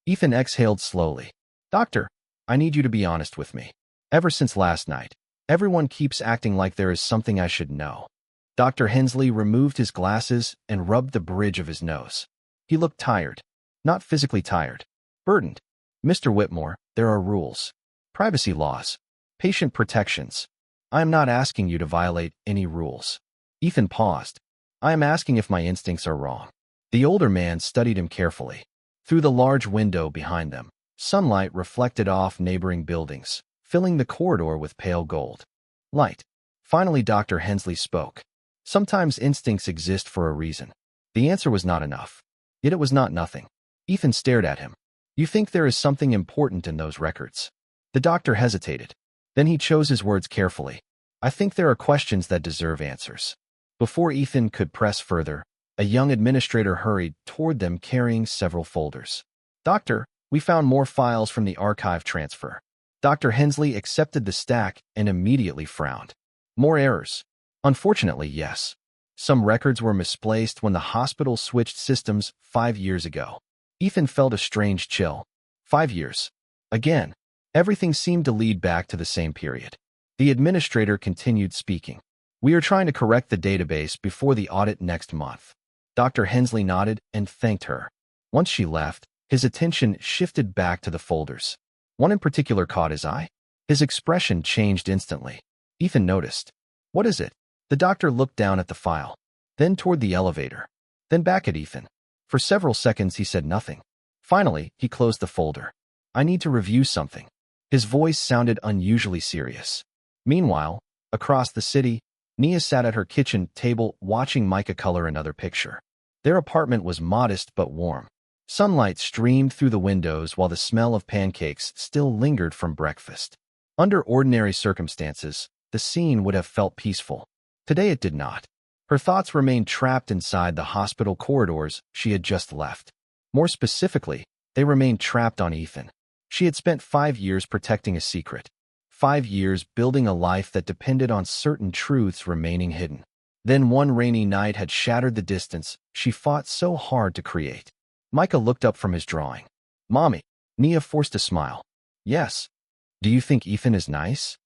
Ethan exhaled slowly. "Doctor, I need you to be honest with me. Ever since last night, everyone keeps acting like there is something I should know." Dr. Hensley removed his glasses and rubbed the bridge of his nose. He looked tired. Not physically tired. Burdened. "Mr. Whitmore, there are rules. Privacy laws. Patient protections. I am not asking you to violate any rules." Ethan paused. "I am asking if my instincts are wrong." The older man studied him carefully. Through the large window behind them, sunlight reflected off neighboring buildings, filling the corridor with pale gold light. Finally, Dr. Hensley spoke. "Sometimes instincts exist for a reason." The answer was not enough. Yet it was not nothing. Ethan stared at him. "You think there is something important in those records?" The doctor hesitated. Then he chose his words carefully. "I think there are questions that deserve answers." Before Ethan could press further, a young administrator hurried toward them carrying several folders. "Doctor, we found more files from the archive transfer." Dr. Hensley accepted the stack and immediately frowned. "More errors." "Unfortunately, yes. Some records were misplaced when the hospital switched systems 5 years ago." Ethan felt a strange chill. 5 years. Again. Everything seemed to lead back to the same period. The administrator continued speaking. "We are trying to correct the database before the audit next month." Dr. Hensley nodded and thanked her. Once she left, his attention shifted back to the folders. One in particular caught his eye. His expression changed instantly. Ethan noticed. "What is it?" The doctor looked down at the file, then toward the elevator, then back at Ethan. For several seconds he said nothing. Finally, he closed the folder. "I need to review something." His voice sounded unusually serious. Meanwhile, across the city, Nia sat at her kitchen table watching Micah color another picture. Their apartment was modest but warm. Sunlight streamed through the windows while the smell of pancakes still lingered from breakfast. Under ordinary circumstances, the scene would have felt peaceful. Today it did not. Her thoughts remained trapped inside the hospital corridors she had just left. More specifically, they remained trapped on Ethan. She had spent 5 years protecting a secret. 5 years building a life that depended on certain truths remaining hidden. Then one rainy night had shattered the distance she fought so hard to create. Micah looked up from his drawing. "Mommy." Nia forced a smile. "Yes." "Do you think Ethan is nice?"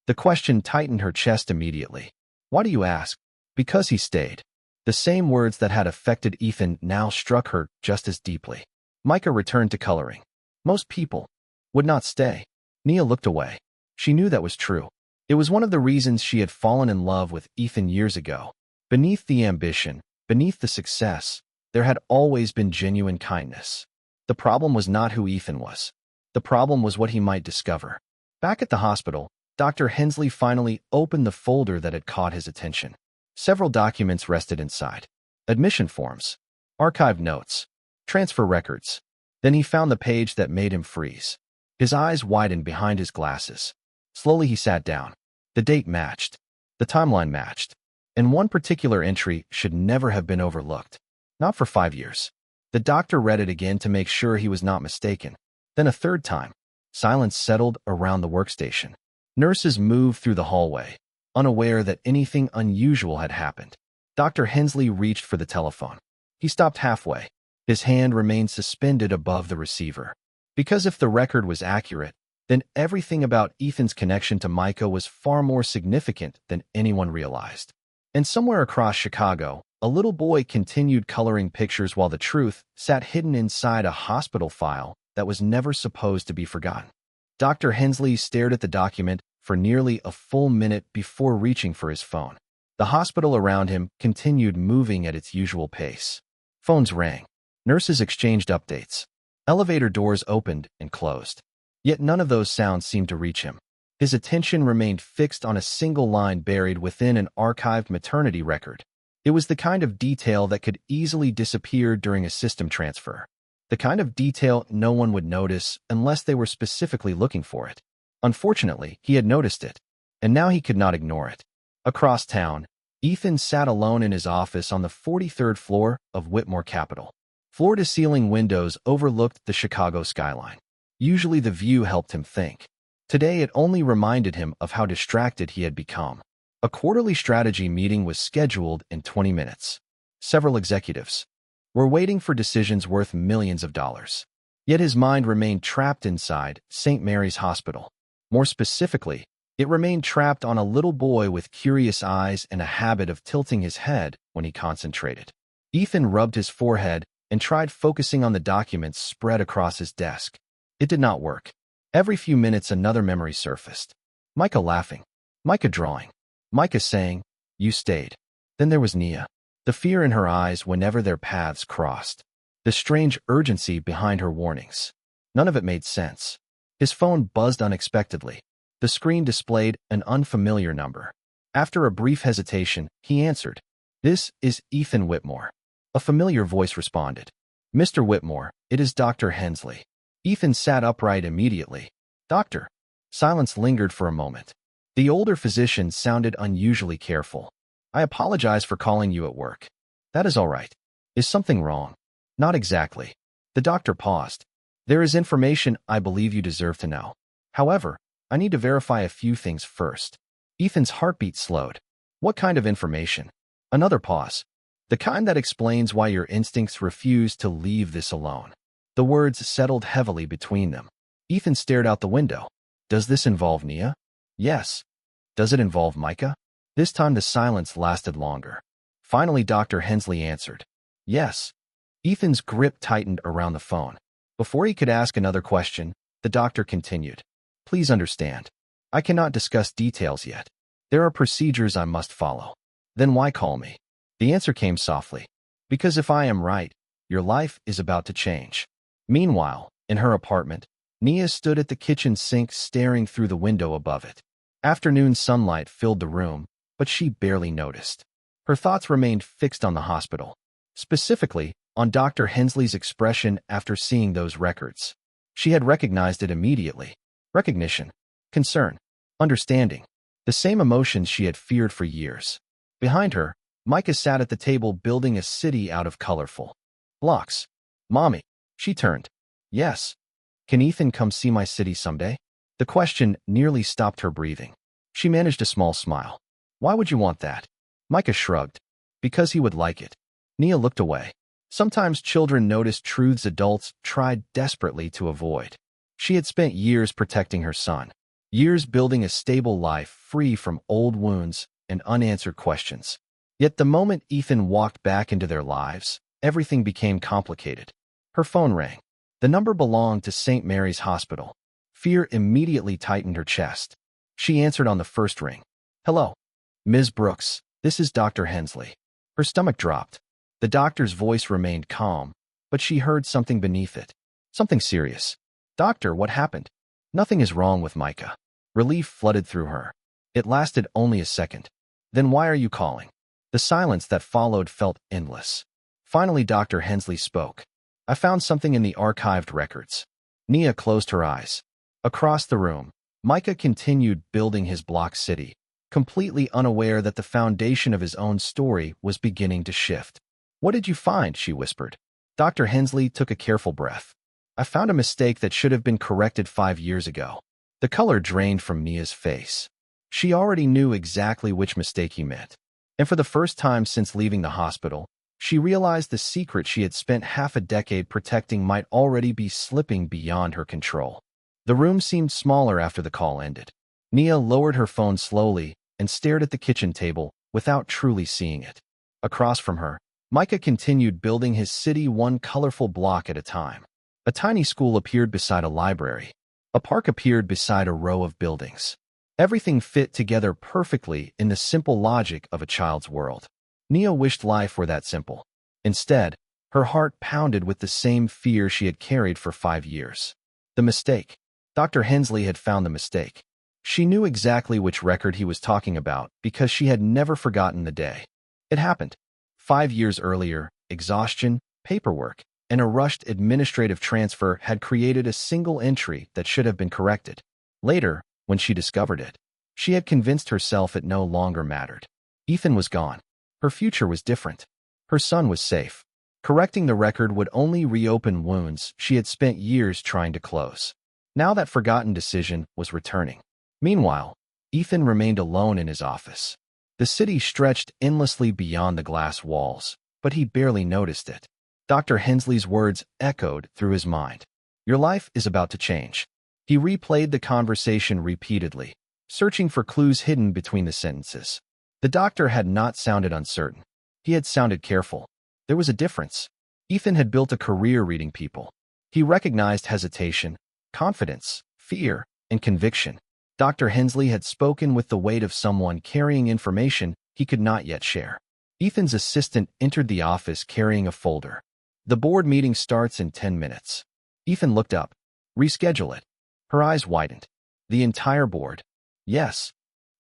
The question tightened her chest immediately. "Why do you ask?" "Because he stayed." The same words that had affected Ethan now struck her just as deeply. Micah returned to coloring. "Most people would not stay." Nia looked away. She knew that was true. It was one of the reasons she had fallen in love with Ethan years ago. Beneath the ambition, beneath the success, there had always been genuine kindness. The problem was not who Ethan was. The problem was what he might discover. Back at the hospital, Dr. Hensley finally opened the folder that had caught his attention. Several documents rested inside. Admission forms, archived notes, transfer records. Then he found the page that made him freeze. His eyes widened behind his glasses. Slowly he sat down. The date matched. The timeline matched. And one particular entry should never have been overlooked. Not for 5 years. The doctor read it again to make sure he was not mistaken. Then a third time. Silence settled around the workstation. Nurses moved through the hallway, unaware that anything unusual had happened. Dr. Hensley reached for the telephone. He stopped halfway. His hand remained suspended above the receiver. Because if the record was accurate, then everything about Ethan's connection to Micah was far more significant than anyone realized. And somewhere across Chicago, a little boy continued coloring pictures while the truth sat hidden inside a hospital file that was never supposed to be forgotten. Dr. Hensley stared at the document for nearly a full minute before reaching for his phone. The hospital around him continued moving at its usual pace. Phones rang. Nurses exchanged updates. Elevator doors opened and closed. Yet none of those sounds seemed to reach him. His attention remained fixed on a single line buried within an archived maternity record. It was the kind of detail that could easily disappear during a system transfer. The kind of detail no one would notice unless they were specifically looking for it. Unfortunately, he had noticed it, and now he could not ignore it. Across town, Ethan sat alone in his office on the 43rd floor of Whitmore Capital. Floor-to-ceiling windows overlooked the Chicago skyline. Usually the view helped him think. Today it only reminded him of how distracted he had become. A quarterly strategy meeting was scheduled in 20 minutes. Several executives were waiting for decisions worth millions of dollars. Yet his mind remained trapped inside St. Mary's Hospital. More specifically, it remained trapped on a little boy with curious eyes and a habit of tilting his head when he concentrated. Ethan rubbed his forehead and tried focusing on the documents spread across his desk. It did not work. Every few minutes another memory surfaced. Micah laughing. Micah drawing. Micah saying, "You stayed." Then there was Nia. The fear in her eyes whenever their paths crossed. The strange urgency behind her warnings. None of it made sense. His phone buzzed unexpectedly. The screen displayed an unfamiliar number. After a brief hesitation, he answered. "This is Ethan Whitmore." A familiar voice responded. "Mr. Whitmore, it is Dr. Hensley." Ethan sat upright immediately. "Doctor." Silence lingered for a moment. The older physician sounded unusually careful. "I apologize for calling you at work." "That is all right. Is something wrong?" "Not exactly." The doctor paused. "There is information I believe you deserve to know. However, I need to verify a few things first." Ethan's heartbeat slowed. "What kind of information?" Another pause. "The kind that explains why your instincts refuse to leave this alone." The words settled heavily between them. Ethan stared out the window. "Does this involve Nia?" "Yes." "Does it involve Micah?" This time the silence lasted longer. Finally, Dr. Hensley answered. "Yes." Ethan's grip tightened around the phone. Before he could ask another question, the doctor continued. "Please understand. I cannot discuss details yet. There are procedures I must follow." "Then why call me?" The answer came softly. "Because if I am right, your life is about to change." Meanwhile, in her apartment, Nia stood at the kitchen sink staring through the window above it. Afternoon sunlight filled the room, but she barely noticed. Her thoughts remained fixed on the hospital, specifically on Dr. Hensley's expression after seeing those records. She had recognized it immediately. Recognition, concern, understanding, the same emotions she had feared for years. Behind her, Micah sat at the table building a city out of colorful blocks. "Mommy." She turned. "Yes. Can Ethan come see my city someday?" The question nearly stopped her breathing. She managed a small smile. "Why would you want that?" Micah shrugged. "Because he would like it." Nia looked away. Sometimes children notice truths adults tried desperately to avoid. She had spent years protecting her son, years building a stable life free from old wounds and unanswered questions. Yet the moment Ethan walked back into their lives, everything became complicated. Her phone rang. The number belonged to St. Mary's Hospital. Fear immediately tightened her chest. She answered on the first ring. "Hello. Ms. Brooks, this is Dr. Hensley." Her stomach dropped. The doctor's voice remained calm, but she heard something beneath it. Something serious. Doctor, what happened? Nothing is wrong with Micah. Relief flooded through her. It lasted only a second. Then why are you calling? The silence that followed felt endless. Finally, Dr. Hensley spoke. I found something in the archived records. Nia closed her eyes. Across the room, Micah continued building his block city, completely unaware that the foundation of his own story was beginning to shift. What did you find? She whispered. Dr. Hensley took a careful breath. I found a mistake that should have been corrected 5 years ago. The color drained from Nia's face. She already knew exactly which mistake he meant. And for the first time since leaving the hospital, she realized the secret she had spent half a decade protecting might already be slipping beyond her control. The room seemed smaller after the call ended. Nia lowered her phone slowly and stared at the kitchen table without truly seeing it. Across from her, Micah continued building his city one colorful block at a time. A tiny school appeared beside a library. A park appeared beside a row of buildings. Everything fit together perfectly in the simple logic of a child's world. Nia wished life were that simple. Instead, her heart pounded with the same fear she had carried for 5 years. The mistake. Dr. Hensley had found the mistake. She knew exactly which record he was talking about because she had never forgotten the day. It happened. 5 years earlier, exhaustion, paperwork, and a rushed administrative transfer had created a single entry that should have been corrected. Later, when she discovered it, she had convinced herself it no longer mattered. Ethan was gone. Her future was different. Her son was safe. Correcting the record would only reopen wounds she had spent years trying to close. Now that forgotten decision was returning. Meanwhile, Ethan remained alone in his office. The city stretched endlessly beyond the glass walls, but he barely noticed it. Dr. Hensley's words echoed through his mind. Your life is about to change. He replayed the conversation repeatedly, searching for clues hidden between the sentences. The doctor had not sounded uncertain. He had sounded careful. There was a difference. Ethan had built a career reading people. He recognized hesitation, confidence, fear, and conviction. Dr. Hensley had spoken with the weight of someone carrying information he could not yet share. Ethan's assistant entered the office carrying a folder. The board meeting starts in 10 minutes. Ethan looked up. Reschedule it. Her eyes widened. The entire board? Yes.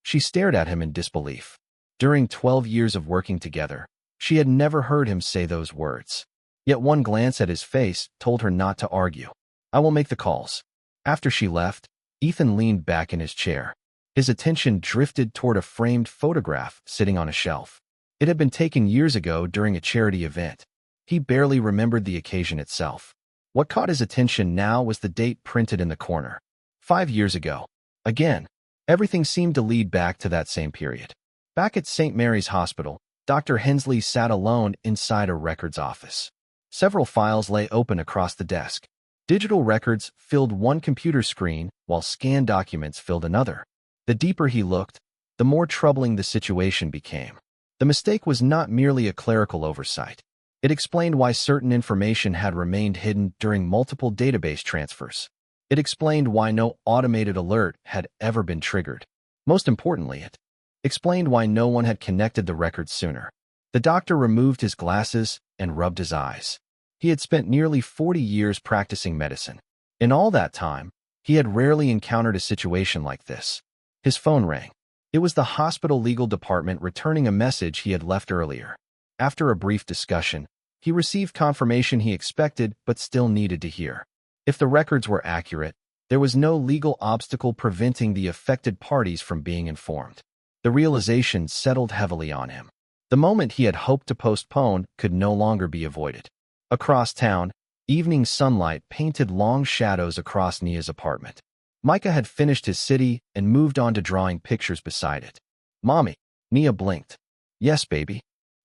She stared at him in disbelief. During 12 years of working together, she had never heard him say those words. Yet one glance at his face told her not to argue. I will make the calls. After she left, Ethan leaned back in his chair. His attention drifted toward a framed photograph sitting on a shelf. It had been taken years ago during a charity event. He barely remembered the occasion itself. What caught his attention now was the date printed in the corner. 5 years ago. Again, everything seemed to lead back to that same period. Back at St. Mary's Hospital, Dr. Hensley sat alone inside a records office. Several files lay open across the desk. Digital records filled one computer screen, while scanned documents filled another. The deeper he looked, the more troubling the situation became. The mistake was not merely a clerical oversight. It explained why certain information had remained hidden during multiple database transfers. It explained why no automated alert had ever been triggered. Most importantly, it explained why no one had connected the records sooner. The doctor removed his glasses and rubbed his eyes. He had spent nearly 40 years practicing medicine. In all that time, he had rarely encountered a situation like this. His phone rang. It was the hospital legal department returning a message he had left earlier. After a brief discussion, he received confirmation he expected but still needed to hear. If the records were accurate, there was no legal obstacle preventing the affected parties from being informed. The realization settled heavily on him. The moment he had hoped to postpone could no longer be avoided. Across town, evening sunlight painted long shadows across Nia's apartment. Micah had finished his city and moved on to drawing pictures beside it. Mommy, Nia blinked. Yes, baby.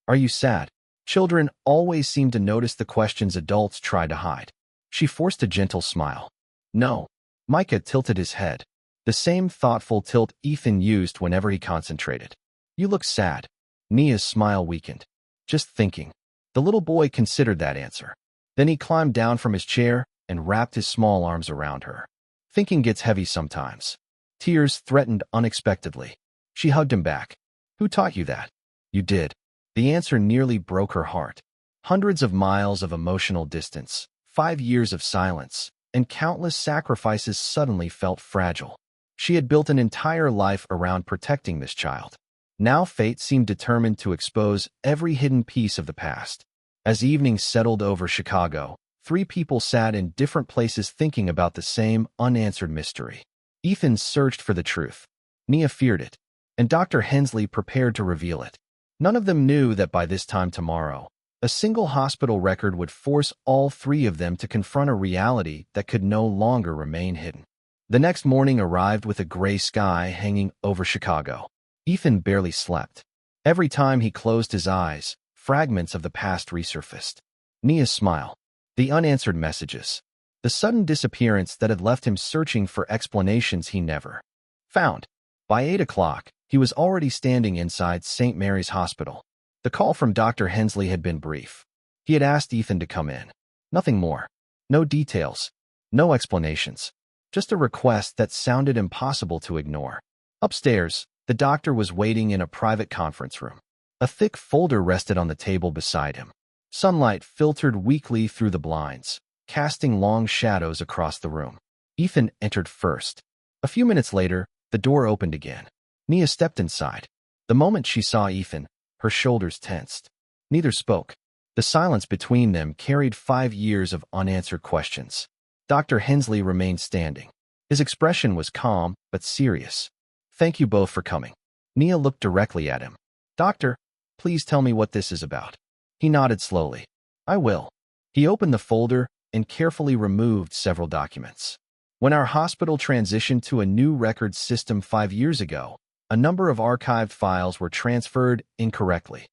Are you sad? Children always seem to notice the questions adults try to hide. She forced a gentle smile. No. Micah tilted his head. The same thoughtful tilt Ethan used whenever he concentrated. You look sad. Nia's smile weakened. Just thinking. The little boy considered that answer. Then he climbed down from his chair and wrapped his small arms around her. Thinking gets heavy sometimes. Tears threatened unexpectedly. She hugged him back. Who taught you that? You did. The answer nearly broke her heart. Hundreds of miles of emotional distance, 5 years of silence, and countless sacrifices suddenly felt fragile. She had built an entire life around protecting this child. Now fate seemed determined to expose every hidden piece of the past. As evening settled over Chicago, three people sat in different places thinking about the same unanswered mystery. Ethan searched for the truth. Nia feared it, and Dr. Hensley prepared to reveal it. None of them knew that by this time tomorrow, a single hospital record would force all three of them to confront a reality that could no longer remain hidden. The next morning arrived with a gray sky hanging over Chicago. Ethan barely slept. Every time he closed his eyes, fragments of the past resurfaced. Nia's smile, the unanswered messages, the sudden disappearance that had left him searching for explanations he never found. By 8 o'clock, he was already standing inside St. Mary's Hospital. The call from Dr. Hensley had been brief. He had asked Ethan to come in. Nothing more. No details. No explanations. Just a request that sounded impossible to ignore. Upstairs, the doctor was waiting in a private conference room. A thick folder rested on the table beside him. Sunlight filtered weakly through the blinds, casting long shadows across the room. Ethan entered first. A few minutes later, the door opened again. Nia stepped inside. The moment she saw Ethan, her shoulders tensed. Neither spoke. The silence between them carried 5 years of unanswered questions. Dr. Hensley remained standing. His expression was calm but serious. "Thank you both for coming." Nia looked directly at him. "Doctor, please tell me what this is about." He nodded slowly. "I will." He opened the folder and carefully removed several documents. When our hospital transitioned to a new record system 5 years ago, a number of archived files were transferred incorrectly.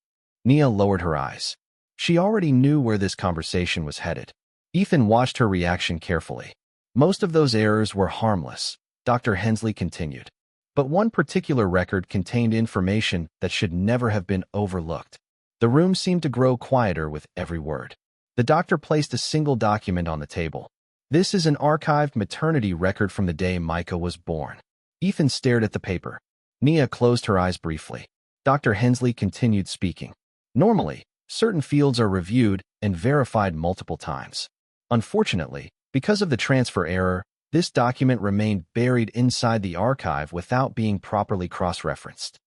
Nia lowered her eyes. She already knew where this conversation was headed. Ethan watched her reaction carefully. "Most of those errors were harmless," Dr. Hensley continued. "But one particular record contained information that should never have been overlooked." The room seemed to grow quieter with every word. The doctor placed a single document on the table. "This is an archived maternity record from the day Micah was born." Ethan stared at the paper. Nia closed her eyes briefly. Dr. Hensley continued speaking. "Normally, certain fields are reviewed and verified multiple times. Unfortunately, because of the transfer error, this document remained buried inside the archive without being properly cross-referenced."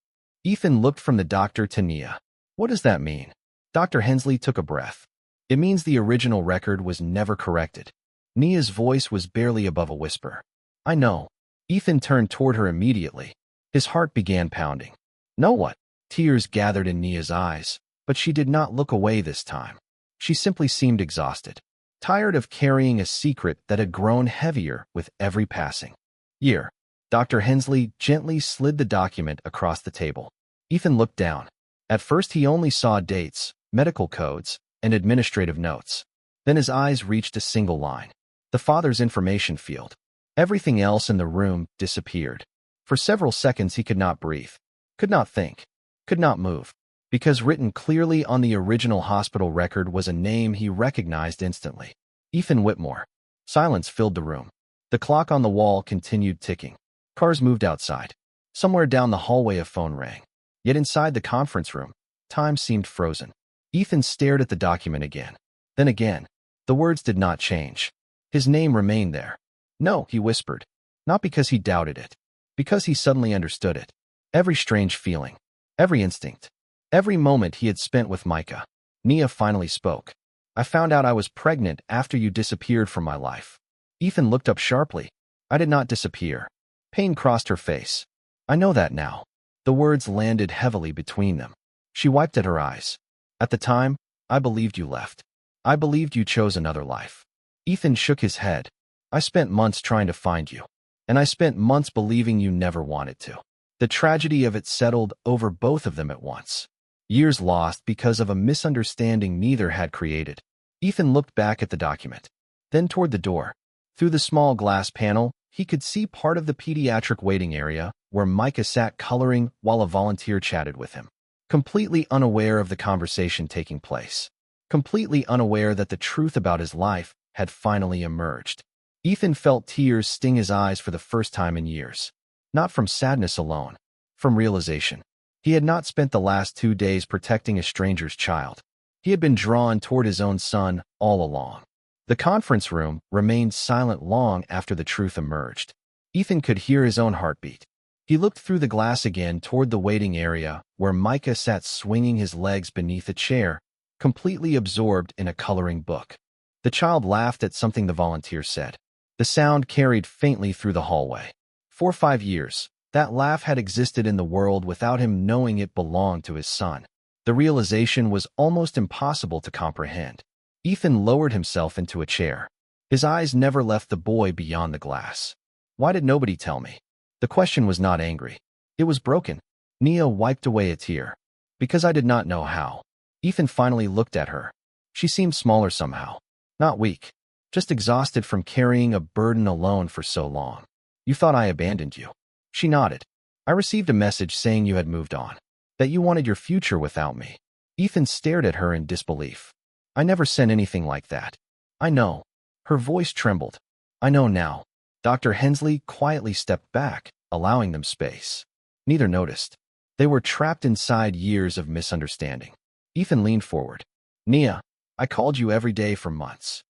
Ethan looked from the doctor to Nia. "What does that mean?" Dr. Hensley took a breath. "It means the original record was never corrected." Nia's voice was barely above a whisper. "I know." Ethan turned toward her immediately. His heart began pounding. "Know what?" Tears gathered in Nia's eyes, but she did not look away this time. She simply seemed exhausted, tired of carrying a secret that had grown heavier with every passing year. Dr. Hensley gently slid the document across the table. Ethan looked down. At first he only saw dates, medical codes, and administrative notes. Then his eyes reached a single line. The father's information field. Everything else in the room disappeared. For several seconds he could not breathe, could not think, could not move, because written clearly on the original hospital record was a name he recognized instantly. Ethan Whitmore. Silence filled the room. The clock on the wall continued ticking. Cars moved outside. Somewhere down the hallway a phone rang. Yet inside the conference room, time seemed frozen. Ethan stared at the document again. Then again. The words did not change. His name remained there. "No," he whispered. Not because he doubted it. Because he suddenly understood it. Every strange feeling. Every instinct. Every moment he had spent with Micah. Nia finally spoke. "I found out I was pregnant after you disappeared from my life." Ethan looked up sharply. "I did not disappear." Pain crossed her face. "I know that now." The words landed heavily between them. She wiped at her eyes. "At the time, I believed you left. I believed you chose another life." Ethan shook his head. "I spent months trying to find you. And I spent months believing you never wanted to." The tragedy of it settled over both of them at once. Years lost because of a misunderstanding neither had created. Ethan looked back at the document, then toward the door. Through the small glass panel, he could see part of the pediatric waiting area where Micah sat coloring while a volunteer chatted with him. Completely unaware of the conversation taking place. Completely unaware that the truth about his life had finally emerged. Ethan felt tears sting his eyes for the first time in years. Not from sadness alone, from realization. He had not spent the last 2 days protecting a stranger's child. He had been drawn toward his own son all along. The conference room remained silent long after the truth emerged. Ethan could hear his own heartbeat. He looked through the glass again toward the waiting area where Micah sat swinging his legs beneath a chair, completely absorbed in a coloring book. The child laughed at something the volunteer said. The sound carried faintly through the hallway. For 5 years, that laugh had existed in the world without him knowing it belonged to his son. The realization was almost impossible to comprehend. Ethan lowered himself into a chair. His eyes never left the boy beyond the glass. Why did nobody tell me? The question was not angry. It was broken. Nia wiped away a tear. Because I did not know how. Ethan finally looked at her. She seemed smaller somehow. Not weak. Just exhausted from carrying a burden alone for so long. You thought I abandoned you. She nodded. I received a message saying you had moved on. That you wanted your future without me. Ethan stared at her in disbelief. I never sent anything like that. I know. Her voice trembled. I know now. Dr. Hensley quietly stepped back, allowing them space. Neither noticed. They were trapped inside years of misunderstanding. Ethan leaned forward. Nia, I called you every day for months.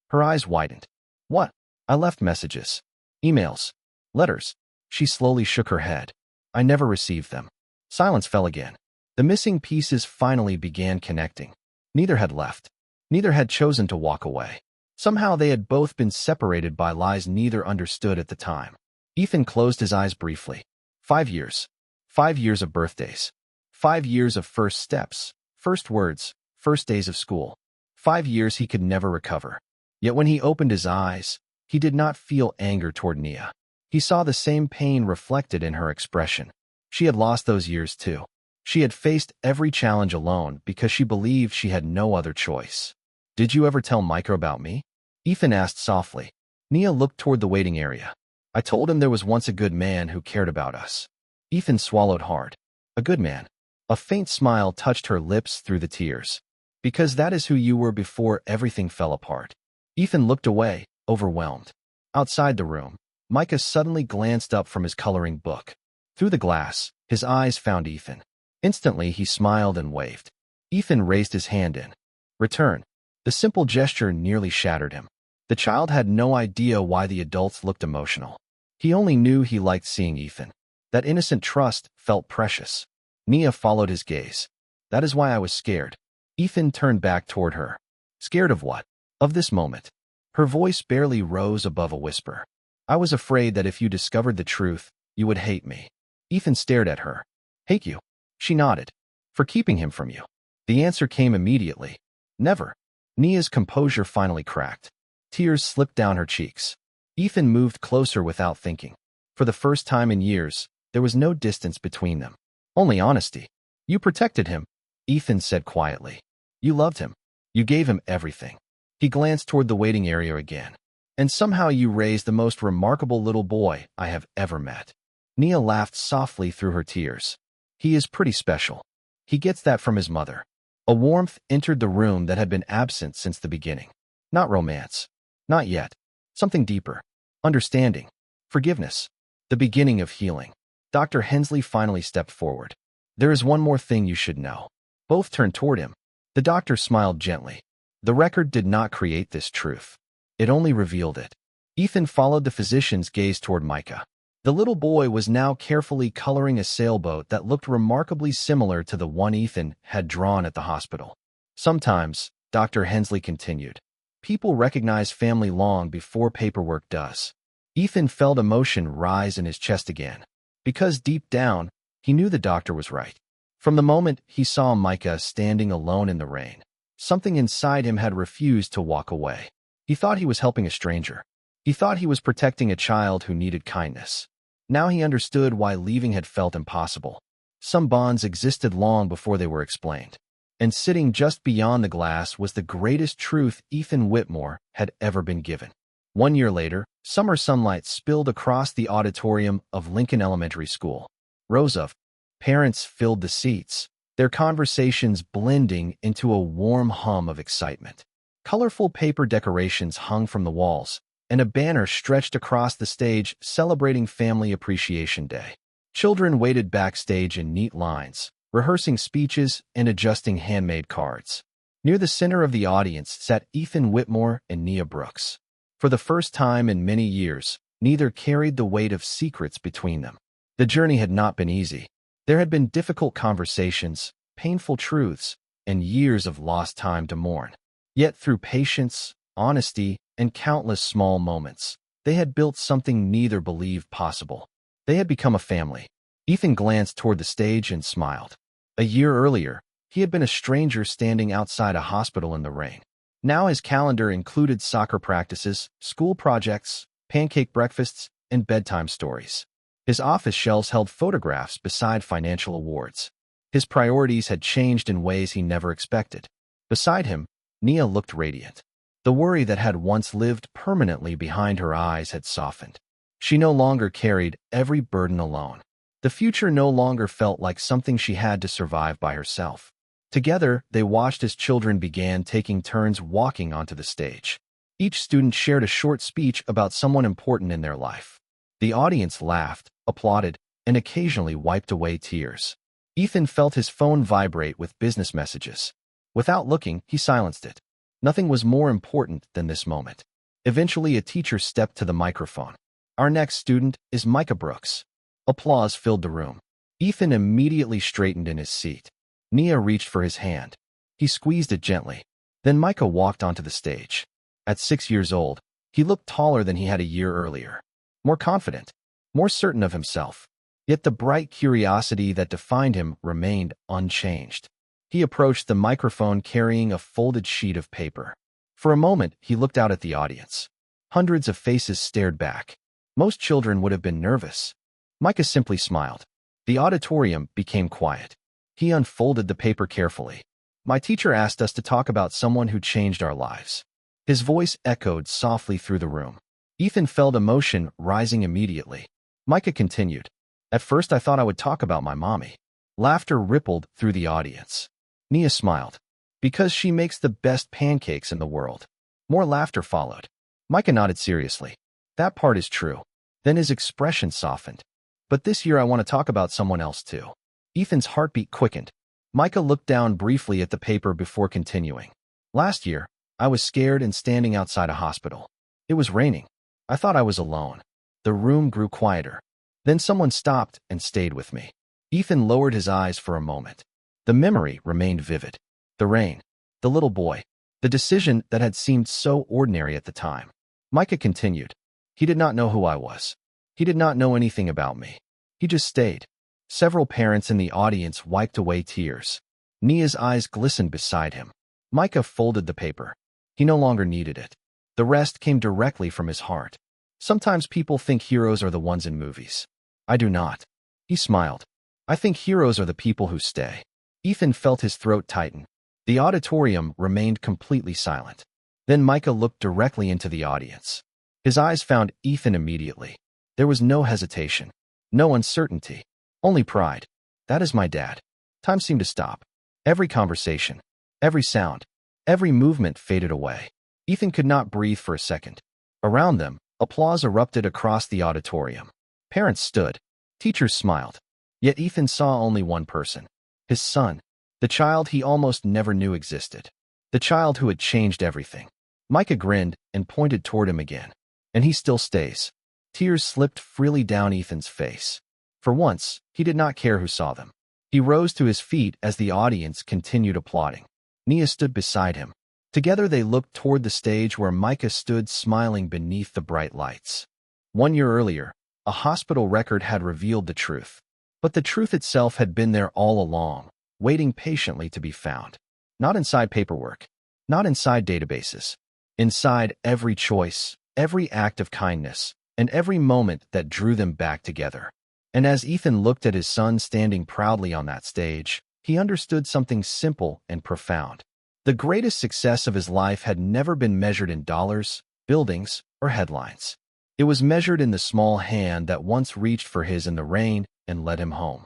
Her eyes widened. What? I left messages. Emails. Letters. She slowly shook her head. I never received them. Silence fell again. The missing pieces finally began connecting. Neither had left. Neither had chosen to walk away. Somehow they had both been separated by lies neither understood at the time. Ethan closed his eyes briefly. 5 years. 5 years of birthdays. 5 years of first steps, first words, first days of school. 5 years he could never recover. Yet when he opened his eyes, he did not feel anger toward Nia. He saw the same pain reflected in her expression. She had lost those years too. She had faced every challenge alone because she believed she had no other choice. Did you ever tell Micah about me? Ethan asked softly. Nia looked toward the waiting area. I told him there was once a good man who cared about us. Ethan swallowed hard. A good man. A faint smile touched her lips through the tears. Because that is who you were before everything fell apart. Ethan looked away, overwhelmed. Outside the room, Micah suddenly glanced up from his coloring book. Through the glass, his eyes found Ethan. Instantly, he smiled and waved. Ethan raised his hand in return. The simple gesture nearly shattered him. The child had no idea why the adults looked emotional. He only knew he liked seeing Ethan. That innocent trust felt precious. Nia followed his gaze. That is why I was scared. Ethan turned back toward her. Scared of what? Of this moment. Her voice barely rose above a whisper. I was afraid that if you discovered the truth, you would hate me. Ethan stared at her. Hate you? She nodded. For keeping him from you. The answer came immediately. Never. Nia's composure finally cracked. Tears slipped down her cheeks. Ethan moved closer without thinking. For the first time in years, there was no distance between them. Only honesty. You protected him, Ethan said quietly. You loved him. You gave him everything. He glanced toward the waiting area again. And somehow you raised the most remarkable little boy I have ever met. Nia laughed softly through her tears. He is pretty special. He gets that from his mother. A warmth entered the room that had been absent since the beginning. Not romance. Not yet. Something deeper. Understanding. Forgiveness. The beginning of healing. Dr. Hensley finally stepped forward. There is one more thing you should know. Both turned toward him. The doctor smiled gently. The record did not create this truth. It only revealed it. Ethan followed the physician's gaze toward Micah. The little boy was now carefully coloring a sailboat that looked remarkably similar to the one Ethan had drawn at the hospital. Sometimes, Dr. Hensley continued, people recognize family long before paperwork does. Ethan felt emotion rise in his chest again. Because deep down, he knew the doctor was right. From the moment he saw Micah standing alone in the rain, something inside him had refused to walk away. He thought he was helping a stranger. He thought he was protecting a child who needed kindness. Now he understood why leaving had felt impossible. Some bonds existed long before they were explained. And sitting just beyond the glass was the greatest truth Ethan Whitmore had ever been given. 1 year later, summer sunlight spilled across the auditorium of Lincoln Elementary School. Rows of parents filled the seats, their conversations blending into a warm hum of excitement. Colorful paper decorations hung from the walls, and a banner stretched across the stage celebrating Family Appreciation Day. Children waited backstage in neat lines, rehearsing speeches and adjusting handmade cards. Near the center of the audience sat Ethan Whitmore and Nia Brooks. For the first time in many years, neither carried the weight of secrets between them. The journey had not been easy. There had been difficult conversations, painful truths, and years of lost time to mourn. Yet through patience, honesty, and countless small moments, they had built something neither believed possible. They had become a family. Ethan glanced toward the stage and smiled. A year earlier, he had been a stranger standing outside a hospital in the rain. Now his calendar included soccer practices, school projects, pancake breakfasts, and bedtime stories. His office shelves held photographs beside financial awards. His priorities had changed in ways he never expected. Beside him, Nia looked radiant. The worry that had once lived permanently behind her eyes had softened. She no longer carried every burden alone. The future no longer felt like something she had to survive by herself. Together, they watched as children began taking turns walking onto the stage. Each student shared a short speech about someone important in their life. The audience laughed, applauded, and occasionally wiped away tears. Ethan felt his phone vibrate with business messages. Without looking, he silenced it. Nothing was more important than this moment. Eventually, a teacher stepped to the microphone. "Our next student is Micah Brooks." Applause filled the room. Ethan immediately straightened in his seat. Nia reached for his hand. He squeezed it gently. Then Micah walked onto the stage. At 6 years old, he looked taller than he had a year earlier. More confident, more certain of himself. Yet the bright curiosity that defined him remained unchanged. He approached the microphone carrying a folded sheet of paper. For a moment, he looked out at the audience. Hundreds of faces stared back. Most children would have been nervous. Micah simply smiled. The auditorium became quiet. He unfolded the paper carefully. "My teacher asked us to talk about someone who changed our lives." His voice echoed softly through the room. Ethan felt emotion rising immediately. Micah continued. "At first I thought I would talk about my mommy." Laughter rippled through the audience. Nia smiled. "Because she makes the best pancakes in the world." More laughter followed. Micah nodded seriously. "That part is true." Then his expression softened. "But this year I want to talk about someone else too." Ethan's heartbeat quickened. Micah looked down briefly at the paper before continuing. "Last year, I was scared and standing outside a hospital. It was raining. I thought I was alone." The room grew quieter. Then someone stopped and stayed with me. Ethan lowered his eyes for a moment. The memory remained vivid. The rain. The little boy. The decision that had seemed so ordinary at the time. Micah continued. "He did not know who I was. He did not know anything about me. He just stayed." Several parents in the audience wiped away tears. Nia's eyes glistened beside him. Micah folded the paper. He no longer needed it. The rest came directly from his heart. "Sometimes people think heroes are the ones in movies. I do not." He smiled. "I think heroes are the people who stay." Ethan felt his throat tighten. The auditorium remained completely silent. Then Micah looked directly into the audience. His eyes found Ethan immediately. There was no hesitation, no uncertainty, only pride. "That is my dad." Time seemed to stop. Every conversation, every sound, every movement faded away. Ethan could not breathe for a second. Around them, applause erupted across the auditorium. Parents stood. Teachers smiled. Yet Ethan saw only one person. His son. The child he almost never knew existed. The child who had changed everything. Micah grinned and pointed toward him again. "And he still stays." Tears slipped freely down Ethan's face. For once, he did not care who saw them. He rose to his feet as the audience continued applauding. Nia stood beside him. Together they looked toward the stage where Micah stood smiling beneath the bright lights. 1 year earlier, a hospital record had revealed the truth. But the truth itself had been there all along, waiting patiently to be found. Not inside paperwork, not inside databases. Inside every choice, every act of kindness, and every moment that drew them back together. And as Ethan looked at his son standing proudly on that stage, he understood something simple and profound. The greatest success of his life had never been measured in dollars, buildings, or headlines. It was measured in the small hand that once reached for his in the rain and led him home.